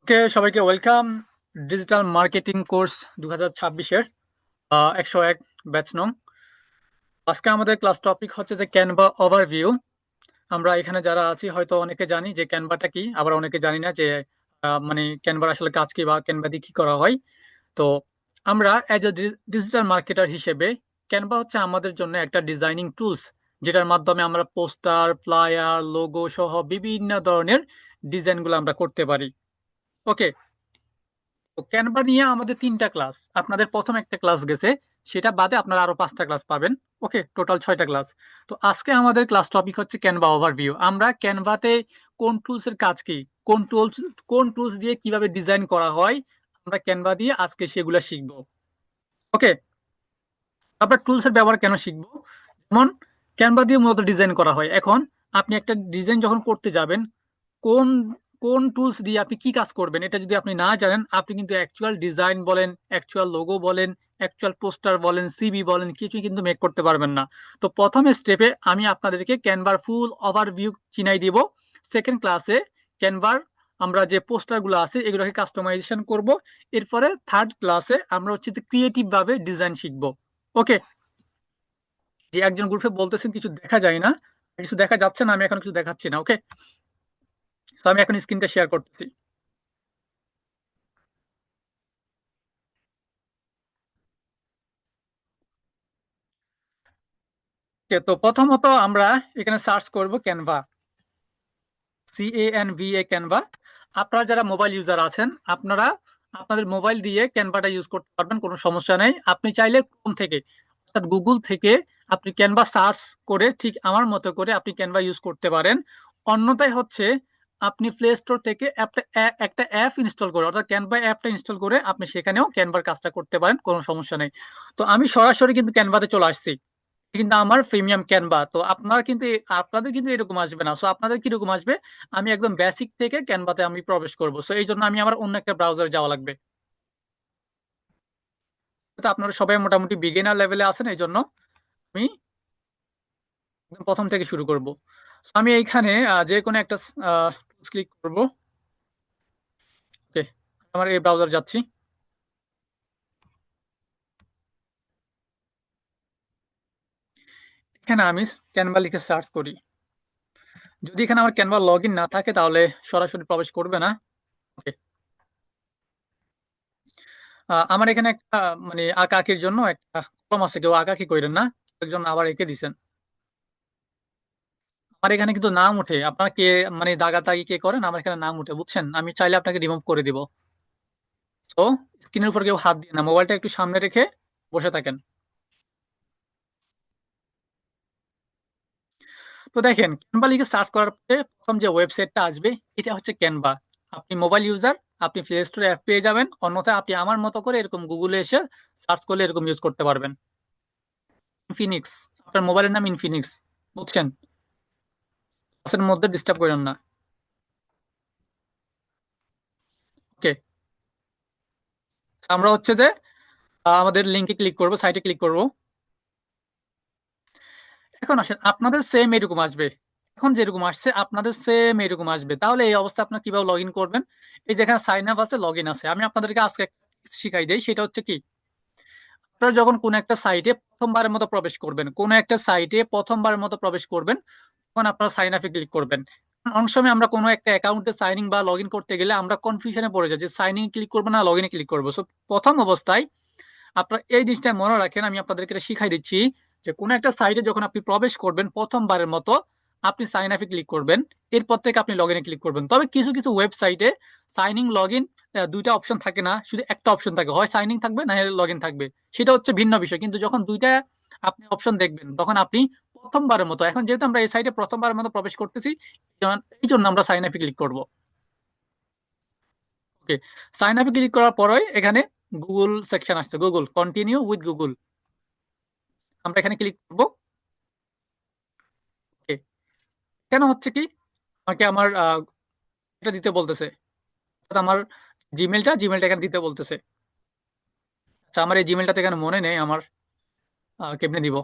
ওকে, সবাইকে welcome digital marketing course 2026-এর 101 batch নং। আজকে আমাদের ক্লাস টপিক হচ্ছে যে ক্যানভা ওভারভিউ। আমরা এখানে যারা আছি হয়তো অনেকে জানি যে ক্যানভাটা কি, আবার অনেকে জানি না যে মানে ক্যানভার আসলে কাজ কি বা ক্যানভা দিয়ে কি করা হয়। তো আমরা অ্যাজ এ ডিজিটাল মার্কেটার হিসেবে ক্যানভা হচ্ছে আমাদের জন্য একটা ডিজাইনিং টুলস, যেটার মাধ্যমে আমরা পোস্টার, ফ্লায়ার, লোগো সহ বিভিন্ন ধরনের ডিজাইনগুলো আমরা করতে পারি। ওকে, তো ক্যানভা নিয়ে আমাদের 3টা ক্লাস, আপনাদের প্রথম একটা ক্লাস গেছে, সেটা বাদে আপনারা আরো 5টা ক্লাস পাবেন। ওকে, টোটাল 6টা ক্লাস। তো আজকে আমাদের ক্লাস টপিক হচ্ছে ক্যানভা ওভারভিউ। আমরা ক্যানভাতে কোন টুলস এর কাজ কি, কোন টুলস দিয়ে কিভাবে ডিজাইন করা হয়, আমরা ক্যানভা দিয়ে আজকে সেগুলো শিখবো। ওকে, আমরা টুলস এর ব্যবহার কেন শিখবো? যেমন ক্যানভা দিয়ে মূলত ডিজাইন করা হয়। এখন আপনি একটা ডিজাইন যখন করতে যাবেন, কোন কোন টুলস দিয়ে আপনি কি কাজ করবেন এটা যদি আপনি না জানেন, আপনি কিন্তু অ্যাকচুয়াল ডিজাইন বলেন, অ্যাকচুয়াল লোগো বলেন, অ্যাকচুয়াল পোস্টার বলেন, সিভি বলেন, কিছুই কিন্তু মেক করতে পারবেন না। তো প্রথম স্টেপে আমি আপনাদেরকে ক্যানভার ফুল ওভারভিউ চিনাই দিব। সেকেন্ড ক্লাসে ক্যানভার আমরা যে পোস্টারগুলো আছে এগুলোকে কাস্টমাইজেশন করব। এরপরে থার্ড ক্লাসে আমরা হচ্ছে যে ক্রিয়েটিভ ভাবে ডিজাইন শিখবো। ওকে, যে একজন গ্রুপে বলতেছেন কিছু দেখা যায় না, কিছু দেখা যাচ্ছে না, আমি এখন কিছু দেখাচ্ছি না। ওকে, তো আমি এখন স্ক্রিনটা শেয়ার করতেছি। Okay, তো প্রথমত আমরা এখানে সার্চ করব ক্যানভা, CANVA ক্যানভা। আপনারা যারা মোবাইল ইউজার আছেন, আপনারা আপনাদের মোবাইল দিয়ে ক্যানভাটা ইউজ করতে পারবেন, কোনো সমস্যা নেই। আপনি চাইলে ক্রোম থেকে অর্থাৎ গুগল থেকে আপনি ক্যানভা সার্চ করে ঠিক আমার মতো করে আপনি ক্যানভা ইউজ করতে পারেন। অন্যথায় হচ্ছে আপনি প্লে স্টোর থেকে একটা অ্যাপ ইনস্টল করে অর্থাৎ ক্যানভা অ্যাপটা ইনস্টল করে আপনি সেখানেও ক্যানভার কাজটা করতে পারেন, কোনো সমস্যা নেই। তো আমি সরাসরি কিন্তু ক্যানভাতে চলে আসছি, কিন্তু আমার প্রিমিয়াম ক্যানভা। তো আপনারা কিন্তু আপনাদের কিন্তু এরকম আসবে না। সো আপনাদের কিরকম আসবে, আমি একদম বেসিক থেকে ক্যানভাতে আমি প্রবেশ করব, সো এই জন্য আমি আমার অন্য একটা ব্রাউজারে যাওয়া লাগবে। তো আপনারা সবাই মোটামুটি বিগিনার লেভেলে আছেন, এই জন্য আমি একদম প্রথম থেকে শুরু করব। আমি এইখানে যে কোনো একটা ক্লিক করব। ওকে, আমার এই ব্রাউজার যাচ্ছি। এখানে আমি ক্যানভা লিখে সার্চ করি। যদি এখানে আমার ক্যানভা লগ ইন না থাকে তাহলে সরাসরি প্রবেশ করবে না। ওকে, আমার এখানে একটা মানে আঁকা আঁকির জন্য একটা কলম আছে, কেউ আঁকা আঁকি করেন না, একজন আবার এঁকে দিছেন। আমার এখানে কিন্তু নাম উঠে, আপনারা কে মানে দাগাদাগি কে করেন, আমার এখানে নাম উঠে, বুঝছেন? আমি চাইলে আপনাকে রিমুভ করে দিব। তো স্ক্রিনের উপর কেউ হাত দিয়ে না, মোবাইলটা একটু সামনে রেখে বসে থাকেন। তো দেখেন, ক্যানভা লিখে সার্চ করার পরে প্রথম যে ওয়েবসাইটটা আসবে এটা হচ্ছে ক্যানভা। আপনি মোবাইল ইউজার, আপনি প্লে স্টোরে অ্যাপ পেয়ে যাবেন, অন্যথায় আপনি আমার মতো করে এরকম গুগলে এসে সার্চ করলে এরকম ইউজ করতে পারবেন। ইনফিনিক্স, আপনার মোবাইলের নাম ইনফিনিক্স, বুঝছেন? ক্লাসের মধ্যে ডিস্টার্ব করেন না। ওকে, আমরা হচ্ছে যে আমাদের লিঙ্কে ক্লিক করব, সাইটে ক্লিক করব। এখন আসেন, আপনাদের সেম এরকম আসবে, এখন যেরকম আসছে আপনাদের সেম এরকম আসবে। তাহলে এই অবস্থা আপনার কিভাবে লগ ইন করবেন? এই যেখানে সাইন আপ আছে, লগ ইন আছে, আমি আপনাদেরকে আজকে একটা শিখাই দেই। সেটা হচ্ছে কি, আপনারা যখন কোন একটা সাইটে প্রথমবারের মতো প্রবেশ করবেন, কোন একটা সাইটে প্রথমবারের মতো প্রবেশ করবেন, তখন আপনারা সাইন আপে ক্লিক করবেন। অনেক সময় আমরা কোনো একটা অ্যাকাউন্টে সাইন ইন বা লগ ইন করতে গেলে আমরা কনফিউশনে পড়ে যাই যে সাইন ইন ক্লিক করবো না লগ ইনে ক্লিক করবো। সো প্রথম অবস্থায় আপনারা এই জিনিসটা মনে রাখেন, আমি আপনাদেরকে এটা শিখাই দিচ্ছি যে কোনো একটা সাইটে যখন আপনি প্রবেশ করবেন প্রথমবারের মতো, আপনি সাইন আপে ক্লিক করবেন, এরপর থেকে আপনি লগ ইনে ক্লিক করবেন। তবে কিছু কিছু ওয়েবসাইটে সাইন ইন লগ ইন দুইটা অপশন থাকে না, শুধু একটা অপশন থাকে, হয় সাইন ইন থাকবে না হলে লগ ইন থাকবে। সেটা হচ্ছে ভিন্ন বিষয়, কিন্তু যখন দুইটা আপনি অপশন দেখবেন তখন আপনি প্রথমবারের মতো, এখন যেহেতু আমরা এই সাইটে প্রথমবারের মতো প্রবেশ করতেছি, এই জন্য আমরা সাইন আপে ক্লিক করব। ওকে, সাইন আপে ক্লিক করার পরে এখানে গুগল সেকশন আসছে, গুগল কন্টিনিউ উইথ গুগল, আমরা এখানে ক্লিক করব। ওকে, কেন হচ্ছে কি, আমাকে আমার এটা দিতে বলতেছে, অর্থাৎ আমার জিমেলটা এখানে দিতে বলতেছে। আচ্ছা, আমার এই জিমেলটা তো এখানে মনে নেই আমার, কেমনে দিব?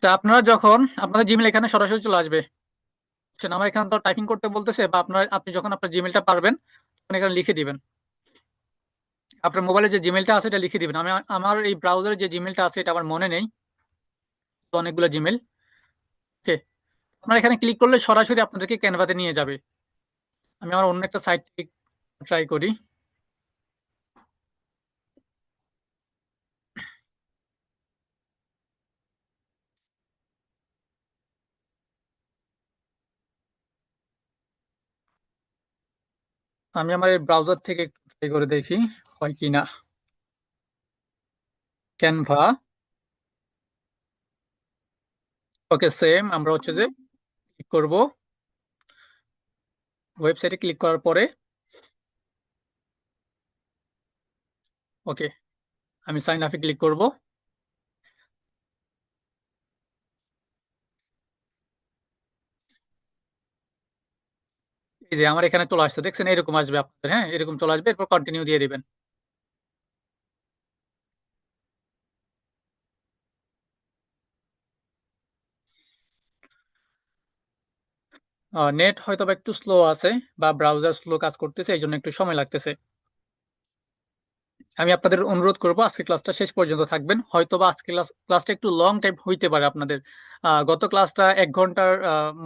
তা আপনারা যখন আপনাদের জিমেল এখানে সরাসরি চলে আসবে, আমার এখানে তো টাইপিং করতে বলতেছে, বা আপনি যখন আপনার জিমেলটা পারবেন তখন এখানে লিখে দিবেন। আপনার মোবাইলে যে জিমেলটা আছে এটা লিখে দিবেন। আমার এই ব্রাউজারে যে জিমেলটা আছে এটা আমার মনে নেই, তো অনেকগুলো জিমেল। ওকে, আপনারা এখানে ক্লিক করলে সরাসরি আপনাদেরকে ক্যানভাতে নিয়ে যাবে। আমি আমার অন্য একটা সাইট ট্রাই করি। আমি আমার এই ব্রাউজার থেকে একটু ট্রাই করে দেখি হয় কিনা। ক্যানভা। ওকে, সেম আমরা হচ্ছে যে ক্লিক করব। ওয়েবসাইটে ক্লিক করার পরে ওকে, আমি সাইন আপে ক্লিক করব। এই যে আমার এখানে চলে আসছে, দেখছেন? এরকম আসবে আপনাদের, হ্যাঁ এরকম চলে আসবে, এরপর কন্টিনিউ দিয়ে দিবেন। নেট হয়তো বা একটু স্লো আছে, বা ব্রাউজার স্লো কাজ করতেছে, এই জন্য একটু সময় লাগতেছে। আমি আপনাদের অনুরোধ করব আজকে ক্লাসটা শেষ পর্যন্ত থাকবেন। হয়তো বা আজকে ক্লাসটা একটু লং টাইম হইতে পারে আপনাদের। গত ক্লাসটা 1 ঘন্টার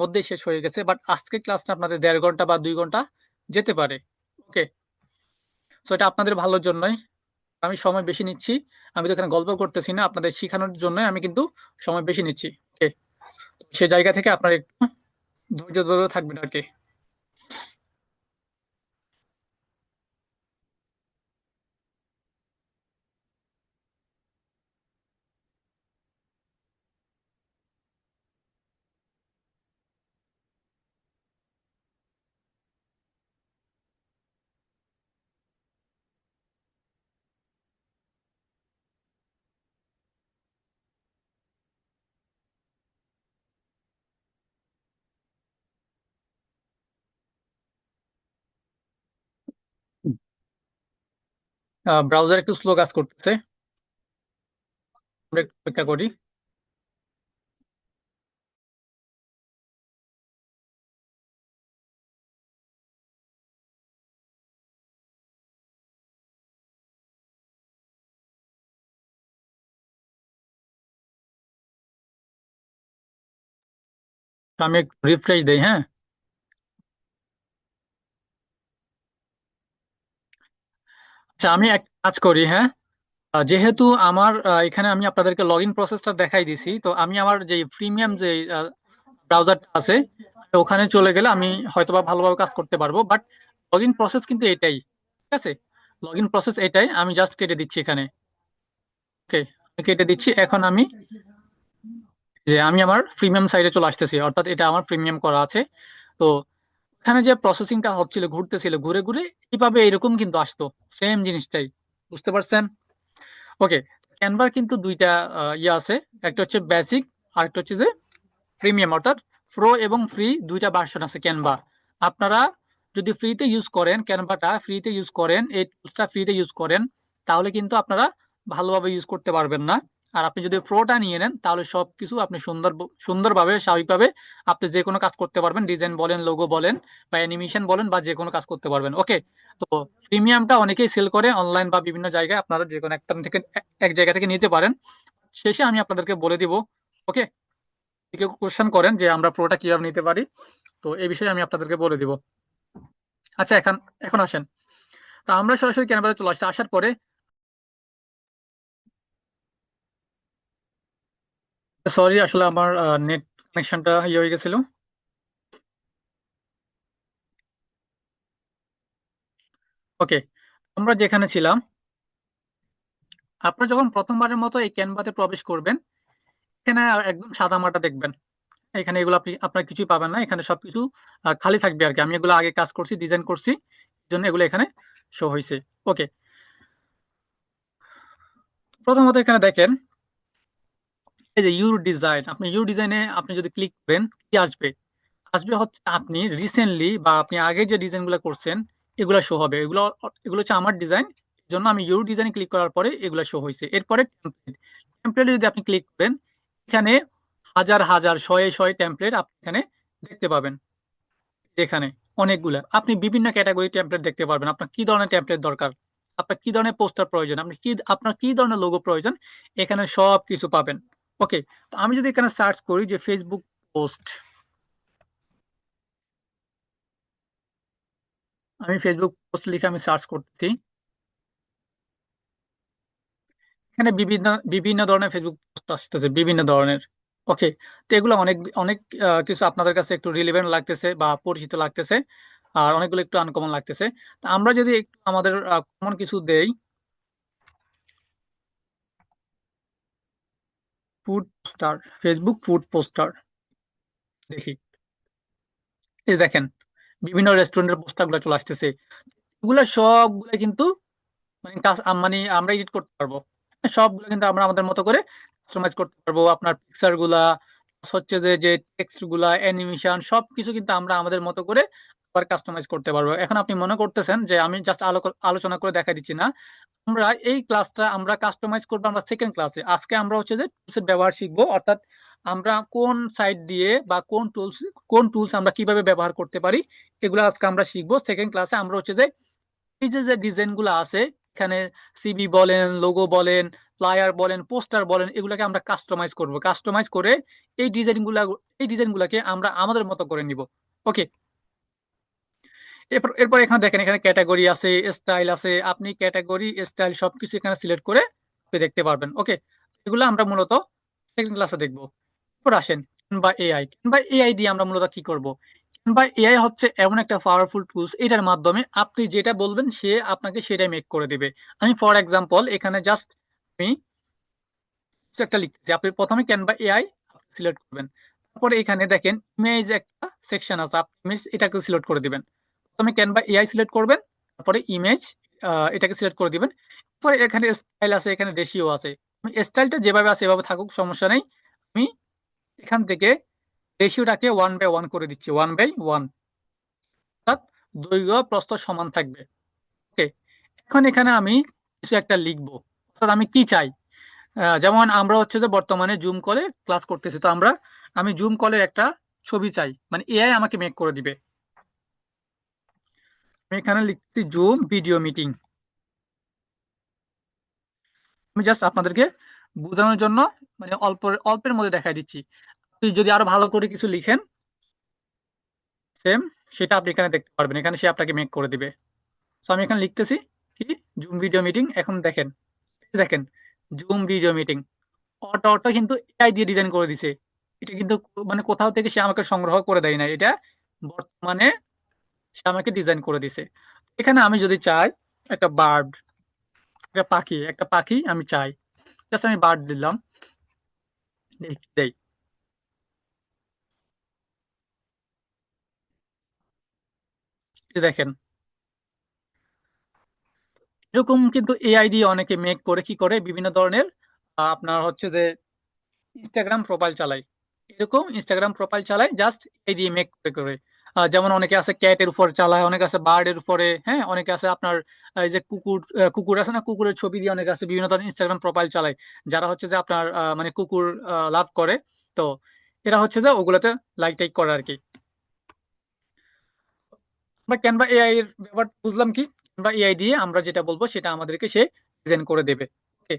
মধ্যেই শেষ হয়ে গেছে, বাট আজকে ক্লাসটা আপনাদের 1.5 ঘন্টা বা 2 ঘন্টা যেতে পারে। ওকে, সো এটা আপনাদের ভালোর জন্যই আমি সময় বেশি নিচ্ছি। আমি তো এখানে গল্প করতেছি না, আপনাদের শেখানোর জন্য আমি কিন্তু সময় বেশি নিচ্ছি। ওকে, সে জায়গা থেকে আপনার একটু ধৈর্য ধরে থাকবেন আর কি। ব্রাউজার একটু স্লো কাজ করতেছে, আমরা একটু অপেক্ষা করি। আমি একটু রিফ্রেশ দেই, হ্যাঁ। আচ্ছা, আমি এক কাজ করি, হ্যাঁ। যেহেতু আমার এখানে আমি আপনাদেরকে লগ ইন প্রসেসটা দেখাই দিছি, তো আমি আমার যে প্রিমিয়াম যে ব্রাউজারটা আছে ওখানে চলে গেলে আমি হয়তোবা ভালোভাবে কাজ করতে পারবো, বাট লগ ইন প্রসেস কিন্তু এটাই। ঠিক আছে, লগ ইন প্রসেস এটাই, আমি জাস্ট কেটে দিচ্ছি এখানে। ওকে, আমি কেটে দিচ্ছি। এখন আমি আমার প্রিমিয়াম সাইটে চলে আসতেছি, অর্থাৎ এটা আমার প্রিমিয়াম করা আছে। তো এখানে যে প্রসেসিংটা হচ্ছিল, ঘুরতেছিল, ঘুরে ঘুরে এইভাবে এরকম কিন্তু আসতো, সেম জিনিসটাই। বুঝতে পারছেন? ওকে, ক্যানভার কিন্তু দুইটা ইয়ে আছে। একটা হচ্ছে বেসিক, আর একটা হচ্ছে যে প্রিমিয়াম, অর্থাৎ প্রো এবং ফ্রি দুইটা ভার্সন আছে ক্যানভা। আপনারা যদি ফ্রিতে ইউজ করেন, ক্যানভাটা ফ্রিতে ইউজ করেন, এই টুলসটা ফ্রিতে ইউজ করেন, তাহলে কিন্তু আপনারা ভালোভাবে ইউজ করতে পারবেন না। আর আপনি যদি প্রোটা নিয়ে নেন তাহলে সবকিছু আপনি সুন্দরভাবে স্বাভাবিকভাবে আপনি যে কোনো কাজ করতে পারবেন, ডিজাইন বলেন, লোগো বলেন, বা অ্যানিমেশন বলেন, বা যে কোনো কাজ করতে পারবেন। ওকে, তো প্রিমিয়ামটা অনেকেই সেল করে অনলাইন বা বিভিন্ন জায়গায়, আপনারা যে কোনো একটা থেকে এক জায়গা থেকে নিতে পারেন। শেষে আমি আপনাদেরকে বলে দিব। ওকে, কেউ কোশ্চেন করেন যে আমরা প্রোটা কিভাবে নিতে পারি, তো এই বিষয়ে আমি আপনাদেরকে বলে দিব। আচ্ছা, এখন এখন আসেন। তা আমরা সরাসরি ক্যানভাসে চলে আসছি, আসার পরে সরি আসলে আমার নেট কানেকশনটা ইয়ে হয়ে গেছিল। ওকে, আমরা যেখানে ছিলাম, আপনারা যখন প্রথমবারের মতো এই ক্যানভাতে প্রবেশ করবেন, এখানে একদম সাদা মাটা দেখবেন। এখানে এগুলো আপনার কিছুই পাবেন না, এখানে সবকিছু খালি থাকবে আর কি। আমি এগুলো আগে কাজ করছি, ডিজাইন করছি, এই জন্য এগুলো এখানে শো হয়েছে। ওকে, প্রথমত এখানে দেখেন, এই যে ইউর ডিজাইন, আপনি ইউর ডিজাইনে আপনি যদি ক্লিক করেন কি আসবে? আসবে হচ্ছে আপনি রিসেন্টলি বা আপনি আগে যে ডিজাইনগুলো করছেন এগুলো শো হবে। এগুলো এগুলো হচ্ছে আমার ডিজাইন, এই জন্য আমি ইউর ডিজাইনে ক্লিক করার পরে এগুলো শো হয়েছে। এরপরে টেমপ্লেট, টেমপ্লেটে যদি আপনি ক্লিক করেন, এখানে হাজার হাজার শয়ে শয়ে টেমপ্লেট আপনি এখানে দেখতে পাবেন। এখানে অনেকগুলা আপনি বিভিন্ন ক্যাটাগরি টেমপ্লেট দেখতে পারবেন। আপনার কি ধরনের টেমপ্লেট দরকার, আপনার কি ধরনের পোস্টার প্রয়োজন, আপনার কি ধরনের লোগো প্রয়োজন, এখানে সব কিছু পাবেন। ওকে, তো আমি যদি এখানে সার্চ করি যে ফেসবুক পোস্ট, আমি ফেসবুক পোস্ট লিখে আমি সার্চ করতেছি। এখানে বিভিন্ন বিভিন্ন ধরনের ফেসবুক পোস্ট আসতেছে, বিভিন্ন ধরনের। ওকে, তো এগুলো অনেক অনেক কিছু আপনাদের কাছে একটু রিলেভেন্ট লাগতেছে বা পরিচিত লাগতেছে, আর অনেকগুলো একটু আনকমন লাগতেছে। তো আমরা যদি একটু আমাদের কমন কিছু দেই, food poster, Facebook food poster দেখি, এই দেখেন বিভিন্ন রেস্টুরেন্টের পোস্টার গুলো চলে আসতেছে। এগুলো সবগুলো কিন্তু মানে আমরা এডিট করতে পারবো। সবগুলো কিন্তু আমরা আমাদের মতো করে কাস্টমাইজ করতে পারবো। আপনার পিকচার গুলা হচ্ছে যে যে টেক্সট গুলা, অ্যানিমেশন সবকিছু কিন্তু আমরা আমাদের মতো করে আবার কাস্টমাইজ করতে পারবো। এখন আপনি মনে করতেছেন যে আমি জাস্ট আলোচনা করে দেখা দিচ্ছি না, আমরা এই ক্লাসটা আমরা কাস্টমাইজ করবো আমরা সেকেন্ড ক্লাসে। আজকে আমরা হচ্ছে যে টুলসের ব্যবহার শিখবো, অর্থাৎ আমরা কোন সাইট দিয়ে বা কোন টুলস আমরা কিভাবে ব্যবহার করতে পারি, এগুলো আজকে আমরা শিখবো সেকেন্ড ক্লাসে। আমরা হচ্ছে যে এই যে যে ডিজাইন গুলো আছে এখানে, সিবি বলেন, লোগো বলেন, ফ্লায়ার বলেন, পোস্টার বলেন, এগুলাকে আমরা কাস্টমাইজ করব। কাস্টমাইজ করে এই ডিজাইন গুলাকে আমরা আমাদের মতো করে নিব। ওকে, এরপর এরপর এখানে দেখেন, এখানে ক্যাটাগরি আছে, স্টাইল আছে। আপনি ক্যাটাগরি, স্টাইল সবকিছু এখানে সিলেক্ট করে আপনি দেখতে পারবেন। ওকে, এগুলো আমরা মূলত সেকেন্ড ক্লাসে দেখবো। এরপর আসেন বা এআই, বা এআই দিয়ে আমরা মূলত কি করব। বা এআই হচ্ছে এমন একটা পাওয়ারফুল টুলস, এটার মাধ্যমে আপনি যেটা বলবেন সে আপনাকে সেটাই মেক করে দিবে। আমি ফর এক্সাম্পল এখানে জাস্ট আমি কিছু একটা লিখছি, আপনি প্রথমে ক্যানভা এআই সিলেক্ট করবেন। তারপরে এখানে দেখেন ইমেজ একটা সেকশন আছে, আপনি ইমেজ এটাকে সিলেক্ট করে দিবেন। প্রথমে ক্যানভা এআই সিলেক্ট করবেন, তারপরে ইমেজ এটাকে সিলেক্ট করে দিবেন। পরে এখানে স্টাইল আছে, এখানে রেশিও আছে। আমি স্টাইলটা যেভাবে আছে এভাবে থাকুক, সমস্যা নেই। আমি এখান থেকে রেশিওটাকে 1/1 করে দিচ্ছি, 1/1, অর্থাৎ দৈর্ঘ্য প্রস্থ সমান থাকবে। ওকে, এখন এখানে আমি কিছু একটা লিখবো, অর্থাৎ আমি কি চাই। যেমন আমরা হচ্ছে যে বর্তমানে জুম কলে ক্লাস করতেছি, তো আমি জুম কলের একটা ছবি চাই, মানে এআই আমাকে মেক করে দিবে। আমি এখানে লিখছি জুম ভিডিও মিটিং। আমি জাস্ট আপনাদেরকে বোঝানোর জন্য মানে অল্পের মধ্যে দেখাই দিচ্ছি। আপনি যদি আরো ভালো করে কিছু লিখেন সেম, সেটা আপনি এখানে দেখতে পারবেন, এখানে সে আপনাকে মেক করে দিবে। তো আমি এখানে লিখতেছি কি, জুম ভিডিও মিটিং। এখন দেখেন, দেখেন zoom video meeting auto auto কিন্তু এআই দিয়ে ডিজাইন করে দিছে। এটা কিন্তু মানে কোথাও থেকে সে আমাকে সংগ্রহ করে দেয় না, এটা বর্তমানে সে আমাকে ডিজাইন করে দিছে। এখানে আমি যদি চাই একটা বার্ড, একটা পাখি আমি চাই, জাস্ট আমি বার্ড দিলাম, দেই। এই যে দেখেন, এরকম কিন্তু এআই দিয়ে অনেকে মেক করে কি করে বিভিন্ন ধরনের আপনার হচ্ছে যে ইনস্টাগ্রাম প্রোফাইল চালাই, এরকম ইনস্টাগ্রাম প্রোফাইল চালাই জাস্ট এই দিয়ে মেক করে করে। যেমন অনেকে আছে ক্যাটের উপর চালায়, অনেকে আছে বার্ডের উপরে, হ্যাঁ অনেকে আছে আপনার এই যে কুকুর আছে না, কুকুরের ছবি দিয়ে অনেকে আছে বিভিন্ন ধরনের ইনস্টাগ্রাম প্রোফাইল চালায়, যারা হচ্ছে যে আপনার মানে কুকুর লাভ করে। তো এরা হচ্ছে যে ওগুলোতে লাইক টাইক করে আর কি। আমরা ক্যানভা এআই এর ব্যাপার বুঝলাম কি, ক্যানভা এআই দিয়ে আমরা যেটা বলবো সেটা আমাদেরকে সে ডিজাইন করে দেবে। ওকে,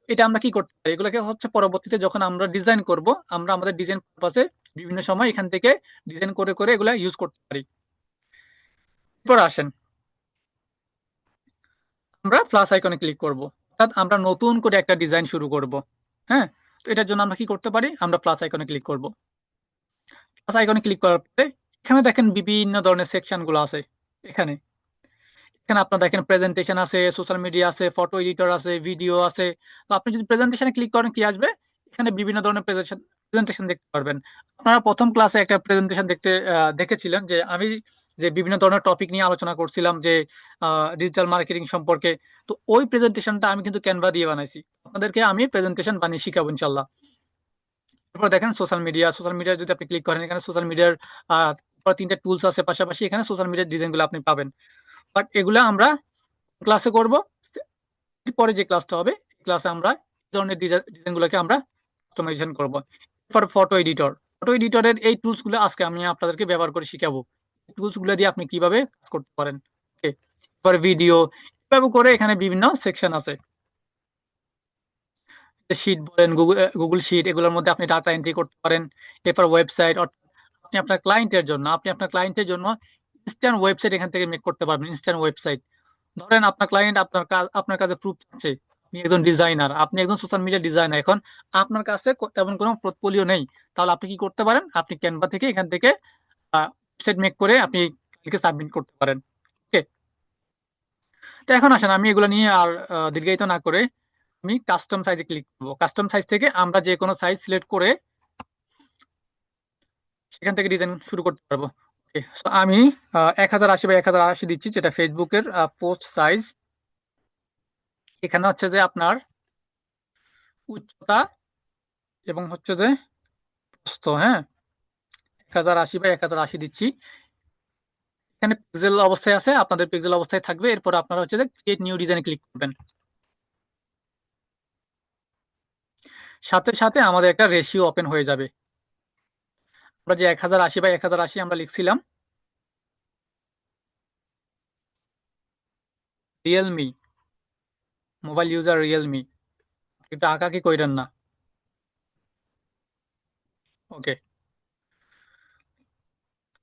এটা আমরা কি করতে পারি, এগুলোকে হচ্ছে পরবর্তীতে যখন আমরা ডিজাইন করব, আমরা আমাদের ডিজাইন পারপাসে বিভিন্ন সময় এখান থেকে ডিজাইন করে করে এগুলা ইউজ করতে পারি। এরপর আসেন, আমরা প্লাস আইকনে ক্লিক করব, অর্থাৎ আমরা নতুন করে একটা ডিজাইন শুরু করব। হ্যাঁ, তো এটার জন্য আমরা কি করতে পারি, আমরা প্লাস আইকনে ক্লিক করব। প্লাস আইকনে ক্লিক করার পরে এখানে দেখেন বিভিন্ন ধরনের সেকশন গুলো আছে। এখানে এখানে আপনার দেখেন প্রেজেন্টেশন আছে, সোশ্যাল মিডিয়া আছে, ফটো এডিটর আছে, ভিডিও আছে। তো আপনি যদি প্রেজেন্টেশনে ক্লিক করেন কি আসবে, এখানে বিভিন্ন ধরনের প্রেজেন্টেশন দেখতে পারবেন। আপনারা প্রথম ক্লাসে একটা প্রেজেন্টেশন দেখেছিলেন যে আমি যে বিভিন্ন ধরনের টপিক নিয়ে আলোচনা করছিলাম যে ডিজিটাল মার্কেটিং সম্পর্কে। তো ওই প্রেজেন্টেশনটা আমি কিন্তু ক্যানভা দিয়ে বানাইছি, আপনাদেরকে আমি প্রেজেন্টেশন বানিয়ে শিখাবো ইনশাল্লাহ। তারপর দেখেন সোশ্যাল মিডিয়া যদি আপনি ক্লিক করেন, এখানে সোশ্যাল মিডিয়ার তিনটা টুলস আছে, পাশাপাশি এখানে সোশ্যাল মিডিয়ার ডিজাইনগুলো আপনি পাবেন। বাট এগুলা আমরা ক্লাসে করব, পরে যে ক্লাসটা হবে ক্লাসে আমরা এই ধরনের ডিজাইন গুলোকে আমরা কাস্টমাইজেশন করব। ফর ফটো এডিটরের এই টুলস গুলো আজকে আমি আপনাদেরকে ব্যবহার করে শিখাবো। টুলস গুলো দিয়ে আপনি কিভাবে কাজ করতে পারেন। ওকে, এবার ভিডিও এভাবে করে এখানে বিভিন্ন সেকশন আছে। শিট বলেন, গুগল শিট, এগুলোর মধ্যে আপনি ডাটা এন্ট্রি করতে পারেন। এরপর ওয়েবসাইট, আপনি আপনার ক্লায়েন্টের জন্য ইনস্ট্যান্ট ওয়েবসাইট এখান থেকে মেক করতে পারবেন। ইনস্ট্যান্ট ওয়েবসাইট, ধরেন আপনার ক্লায়েন্ট আপনার কাছে প্রুফ চাচ্ছে, আপনি একজন ডিজাইনার, আপনি একজন সোশ্যাল মিডিয়া ডিজাইনার, এখন আপনার কাছে তেমন কোনো পোর্টফোলিও নেই, তাহলে আপনি কি করতে পারেন, আপনি ক্যানভা থেকে এখান থেকে ওয়েবসাইট মেক করে আপনি সাবমিট করতে পারেন। ওকে, তো এখন আসেন আমি এগুলো নিয়ে আর দীর্ঘায়িত না করে আমি কাস্টম সাইজে ক্লিক করবো। কাস্টম সাইজ থেকে আমরা যে কোনো সাইজ সিলেক্ট করে এখান থেকে ডিজাইন শুরু করতে পারবো। ওকে, তো আমি 1080 বাই 1080 দিচ্ছি, যেটা ফেসবুকের পোস্ট সাইজ। এখানে হচ্ছে যে আপনার উচ্চতা এবং হচ্ছে যে প্রস্থ, হ্যাঁ, 1080 বাই 1080 দিচ্ছি। এখানে পিক্সেল অবস্থায় আছে, আপনাদের পিক্সেল অবস্থায় থাকবে। এরপর আপনারা হচ্ছে যে ক্রিয়েট নিউ ডিজাইনে ক্লিক করবেন। সাথে সাথে আমাদের একটা রেশিও ওপেন হয়ে যাবে। আমরা যে 1080 বাই 1080 আমরা লিখছিলাম, রিয়েলমি, মোবাইল ইউজার রিয়েলমি, এটা আঁকাকি কইরেন না। ওকে,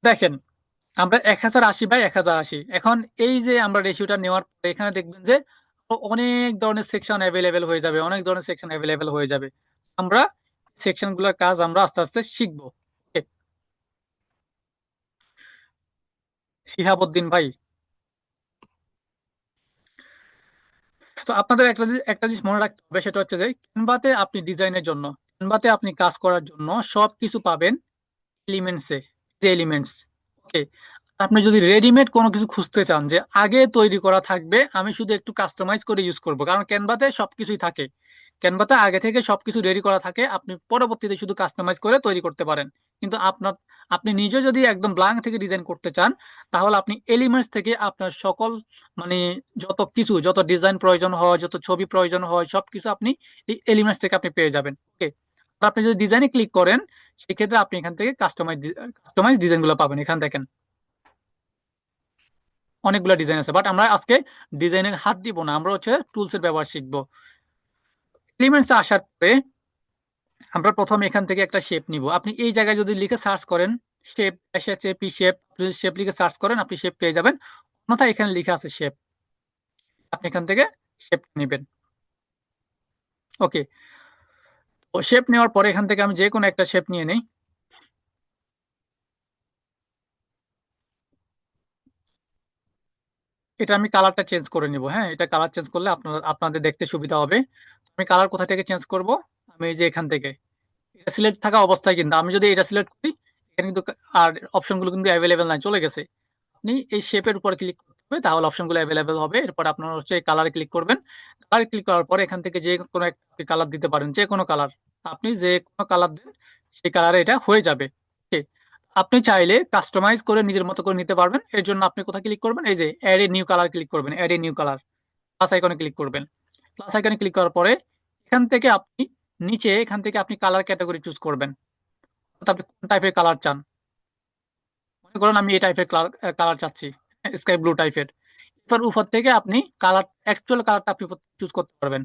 দেখেন আমরা 1080 বাই 1080, এখন এই যে আমরা রেশিওটা নেওয়ার পরে এখানে দেখবেন যে অনেক ধরনের সেকশন অ্যাভেলেবেল হয়ে যাবে, অনেক ধরনের সেকশন অ্যাভেলেবেল হয়ে যাবে। আমরা সেকশন গুলোর কাজ আমরা আস্তে আস্তে শিখবো। Okay, শিহাবুদ্দিন ভাই, তো আপনাদের একটা জিনিস মনে রাখতে হবে, সেটা হচ্ছে যে ক্যানভাতে আপনি ডিজাইনের জন্য, ক্যানভাতে আপনি কাজ করার জন্য সবকিছু পাবেন এলিমেন্টসে, যে এলিমেন্টস। ওকে, আপনি যদি রেডিমেড কোনো কিছু খুঁজতে চান যে আগে তৈরি করা থাকবে, আমি শুধু একটু কাস্টমাইজ করে ইউজ করব, কারণ ক্যানভাতে সবকিছুই থাকে। ক্যানভাতে আগে থেকে সবকিছু রেডি করা থাকে, আপনি পরবর্তীতে শুধু কাস্টমাইজ করে তৈরি করতে পারেন। কিন্তু আপনি নিজে যদি একদম ব্ল্যাঙ্ক থেকে ডিজাইন করতে চান, তাহলে আপনি এলিমেন্টস থেকে আপনার সকল, মানে যত কিছু, যত ডিজাইন প্রয়োজন হয়, যত ছবি প্রয়োজন হয়, সবকিছু আপনি এই এলিমেন্টস থেকে আপনি পেয়ে যাবেন। ওকে, আপনি যদি ডিজাইনে ক্লিক করেন, সেক্ষেত্রে আপনি এখান থেকে কাস্টমাইজ ডিজাইন গুলো পাবেন। এখান দেখেন অনেকগুলো ডিজাইন আছে, বাট আমরা আজকে ডিজাইনের হাত দিব না, আমরা হচ্ছে টুলস এর ব্যবহার শিখবো। এলিমেন্টস আসার পরে আমরা প্রথমে এখান থেকে একটা শেপ নিব। আপনি এই জায়গায় যদি লিখে সার্চ করেন শেপ, SHAP শেপ, যদি শেপ লিখে সার্চ করেন আপনি শেপ পেয়ে যাবেন। অন্যথায় এখানে লেখা আছে শেপ, আপনি এখান থেকে শেপ নেবেন। ওকে, তো শেপ নেওয়ার পরে এখান থেকে আমি যে কোনো একটা শেপ নিয়ে নেই। এটা আমি কালারটা চেঞ্জ করে নিব। হ্যাঁ, এটা কালার চেঞ্জ করলে আপনাদের দেখতে সুবিধা হবে। আমি কালার কোথা থেকে চেঞ্জ করব, আমি এই যে এখান থেকে, এটা সিলেক্ট থাকা অবস্থায়, কিন্তু আমি যদি এটা সিলেক্ট করি এখানে কিন্তু আর অপশনগুলো কিন্তু অ্যাভেলেবেল নাই, চলে গেছে। আপনি এই শেপের উপর ক্লিক করবে, তাহলে অপশনগুলো অ্যাভেলেবেল হবে। এরপর আপনার হচ্ছে কালারে ক্লিক করবেন। কালারে ক্লিক করার পরে এখান থেকে যে কোনো একটা কালার দিতে পারেন, যে কোনো কালার, আপনি যে কোনো কালার দেন সেই কালারে এটা হয়ে যাবে। ওকে, আপনি চাইলে কাস্টমাইজ করে নিজের মতো করে নিতে পারবেন। এর জন্য আপনি কোথায় ক্লিক করবেন, এই যে add a new colour click করবেন, add a new colour, plus আইকনে ক্লিক করবেন। প্লাস আইকনে ক্লিক করার পরে এখান থেকে আপনি নিচে, এখান থেকে আপনি কালার ক্যাটাগরি চুজ করবেন, অর্থাৎ আপনি কোন টাইপের কালার চান। মনে করেন আমি এই টাইপের কালার চাচ্ছি, স্কাই ব্লু টাইপের। এরপর উপর থেকে আপনি কালার, অ্যাকচুয়াল কালারটা আপনি চুজ করতে পারবেন।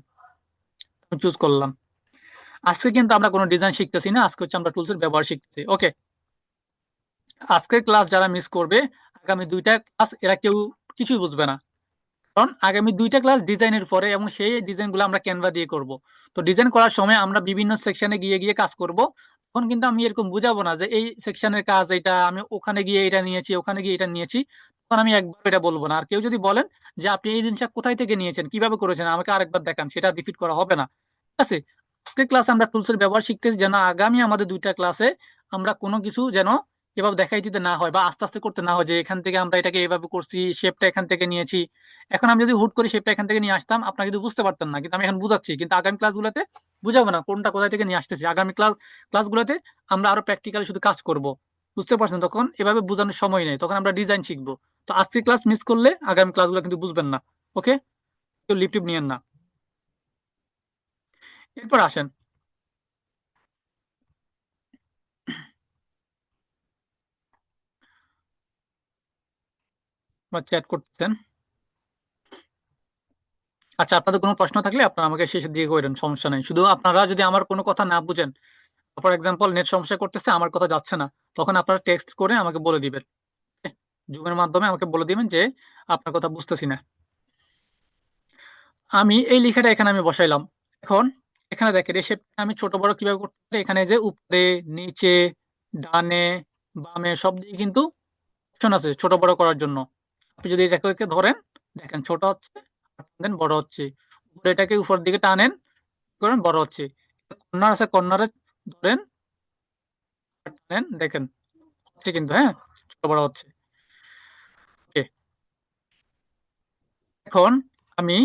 আমি চুজ করলাম। আজকে কিন্তু আমরা কোনো ডিজাইন শিখতেছি না, আজকে হচ্ছে আমরা টুলসের ব্যবহার শিখতেছি। ওকে, আজকের ক্লাস যারা মিস করবে, আগামী 2টা ক্লাস এরা কেউ কিছুই বুঝবে না, কারণ আগামী 2টা ক্লাস ডিজাইনের পরে, এবং সেই ডিজাইনগুলো আমরা ক্যানভা দিয়ে করব। তো ডিজাইন করার সময় আমরা বিভিন্ন সেকশনে গিয়ে গিয়ে কাজ করব। তখন কিন্তু আমি এরকম বুঝাবো না যে এই সেকশনের কাজ এটা, আমি ওখানে গিয়ে এটা নিয়েছি, ওখানে গিয়ে এটা নিয়েছি। তখন আমি একবার এটা বলবো না। আর কেউ যদি বলেন যে আপনি এই জিনিসটা কোথায় থেকে নিয়েছেন, কিভাবে করেছেন, আমাকে আরেকবার দেখান, সেটা রিপিট করা হবে না। ঠিক আছে, আজকের ক্লাসে আমরা টুলসের ব্যবহার শিখতেছি, যেন আগামী আমাদের 2টা ক্লাসে আমরা কোনো কিছু যেন এভাবে দেখাই দিতে না হয়, বা আস্তে আস্তে করতে না হয়, যে এখান থেকে আমরা এটাকে এভাবে করছি, শেপটা এখান থেকে নিয়েছি। এখন আমি যদি হুট করে শেপটা এখান থেকে নিয়ে আসতাম, আপনারা কিন্তু বুঝতে পারতেন না, কিন্তু আমি এখন বুঝাচ্ছি, কিন্তু আগামী ক্লাসগুলোতে বুঝাবো না কোনটা কোথায় থেকে নিয়ে আসতেছি। আগামী ক্লাসগুলোতে আমরা আরো প্র্যাকটিক্যালি শুধু কাজ করব। বুঝতে পারছেন, তখন এভাবে বোঝানোর সময় নেই, তখন আমরা ডিজাইন শিখবো। তো আজকে ক্লাস মিস করলে আগামী ক্লাসগুলো কিন্তু বুঝবেন না। ওকে, কেউ লিপ টিপ নিয়েন না। এরপর আসেন, চ্যাট করতেছেন। আচ্ছা, আপনাদের কোনো প্রশ্ন থাকলে আপনারা আমাকে শেষের দিকে করেন, সমস্যা নেই। শুধু আপনারা যদি আমার কোনো কথা না বুঝেন, ফর এক্সাম্পল নেট সমস্যা করতেছে, আমার কথা যাচ্ছে না, তখন আপনারা টেক্সট করে আমাকে বলে দিবেন। জুমের মাধ্যমে আমাকে বলে দিবেন যে আপনার কথা বুঝতেছি না। আমি এই লেখাটা এখানে আমি বসাইলাম। এখন এখানে দেখেন এই শেপটা আমি ছোট বড় কিভাবে করতে পারি। এখানে যে উপরে, নিচে, ডানে, বামে সব দিকে কিন্তু অপশন আছে ছোট বড় করার জন্য। আপনি যদি এটাকে ধরেন, দেখেন ছোট হচ্ছে, দেন বড় হচ্ছে। উপরে এটাকে উপর দিকে টানেন, করেন বড় হচ্ছে। কর্নার আছে, কর্নারে ধরেন, টানেন, দেখেন হচ্ছে কিন্তু, হ্যাঁ, ছোট বড় হচ্ছে। Okay, এখন আমি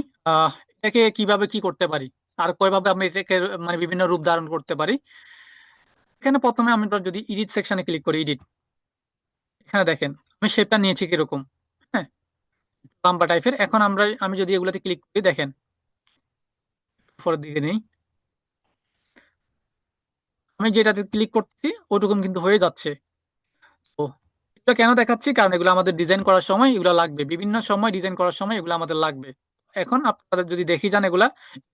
এটাকে কিভাবে কি করতে পারি, আর কয়ভাবে আমি এটাকে মানে বিভিন্ন রূপ ধারণ করতে পারি। এখানে প্রথমে আমরা যদি এডিট সেকশনে ক্লিক করি, এডিট, এখানে দেখেন আমি শেপটা নিয়েছি কিরকম, হ্যাঁ, লাম্বা টাইপের। এখন আমি যদি এগুলাতে ক্লিক করি, দেখেন উপরের দিকে নেই, আমি যেটাতে ক্লিক করছি ওটুকুন কিন্তু হয়ে যাচ্ছে। তো এটা কেন দেখাচ্ছি, কারণ এগুলো আমাদের ডিজাইন করার সময় এগুলো লাগবে, বিভিন্ন সময় ডিজাইন করার সময় এগুলো আমাদের লাগবে। এখন আপনাদের যদি দেখি যান, এগুলা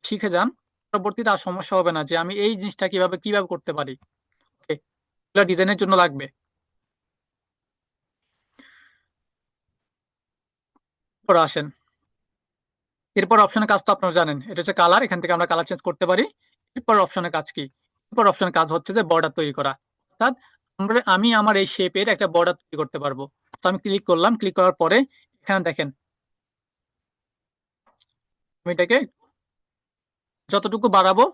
শিখে যান, পরবর্তীতে আর সমস্যা হবে না যে আমি এই জিনিসটা কিভাবে কিভাবে করতে পারি। Okay, এগুলো ডিজাইনের জন্য লাগবে। পরে আসেন, এরপর অপশনের কাজ তো আপনারা জানেন, এটা হচ্ছে কালার, এখান থেকে আমরা কালার চেঞ্জ করতে পারি। এরপর অপশনের কাজ কি? এরপর অপশনের কাজ হচ্ছে যে বর্ডার তৈরি করা, অর্থাৎ আমি আমার এই শেপের একটা বর্ডার তৈরি করতে পারবো। তো আমি ক্লিক করলাম, ক্লিক করার পরে এখানে দেখেন আমি এটাকে যতটুকু বাড়াবো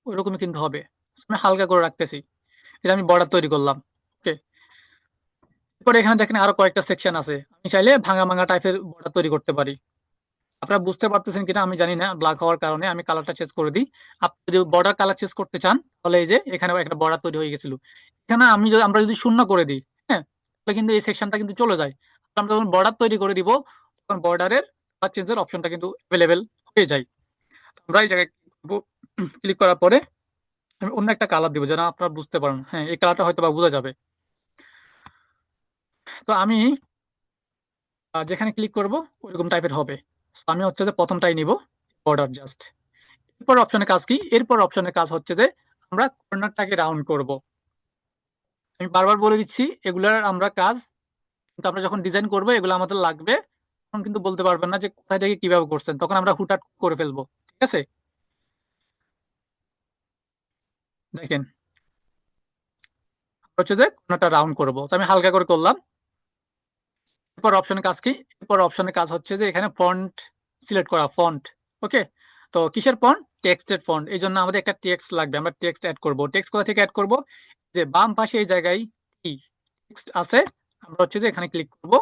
ওইরকমই কিন্তু হবে। আমি হালকা করে রাখতেছি, এটা আমি বর্ডার তৈরি করলাম। ওকে, এরপরে এখানে দেখেন আরো কয়েকটা সেকশন আছে, আমি চাইলে ভাঙা ভাঙা টাইপের বর্ডার তৈরি করতে পারি। আপনারা বুঝতে পারতেছেন কিনা আমি জানি না, ব্ল্যাক হওয়ার কারণে আমি কালারটা চেঞ্জ করে দিই। আপনি যদি বর্ডার কালার চেঞ্জ করতে চান, তাহলে এই যে এখানে একটা বর্ডার তৈরি হয়ে গেছিল, এখানে আমরা যদি শূন্য করে দিই, হ্যাঁ, তাহলে কিন্তু এই সেকশনটা কিন্তু চলে যায়। আমরা যখন বর্ডার তৈরি করে দিব, তখন বর্ডারের কালার চেঞ্জের অপশনটা কিন্তু অ্যাভেলেবেল হয়ে যায়। আমরা এই জায়গায় ক্লিক করার পরে আমি অন্য একটা কালার দিব, যেন আপনারা বুঝতে পারেন, হ্যাঁ এই কালারটা হয়তো বা বোঝা যাবে। তো আমি যেখানে ক্লিক করব ওইরকম টাইপের হবে। আমি হচ্ছে যে প্রথমটাই নিব, বর্ডার জাস্ট। এরপর অপশনের কাজ কি? এরপর অপশনের কাজ হচ্ছে যে আমরা কর্নারটাকে রাউন্ড করব। আমি বারবার বলে দিচ্ছি, এগুলার আমরা কাজ কিন্তু আমরা যখন ডিজাইন করব এগুলো আমাদের লাগবে, তখন কিন্তু বলতে পারবেন না যে কোথায় থেকে কিভাবে করছেন, তখন আমরা হুটহাট করে ফেলবো। ঠিক আছে, দেখেন হচ্ছে যে কর্নারটা রাউন্ড করব, তো আমি হালকা করে করলাম। এরপর অপশনের কাজ কি? এরপর অপশনের কাজ হচ্ছে যে এখানে ফন্ট সিলেক্ট করা, ফন্ট। ওকে, তো কিসের ফন্ট? টেক্সটের ফন্ট। এই জন্য আমাদের একটা টেক্সট লাগবে, আমরা টেক্সট অ্যাড করব। টেক্সট কোথা থেকে অ্যাড করব? যে বাম পাশে এই জায়গায় কি টেক্সট আছে, আমরা হচ্ছে যে এখানে ক্লিক করব।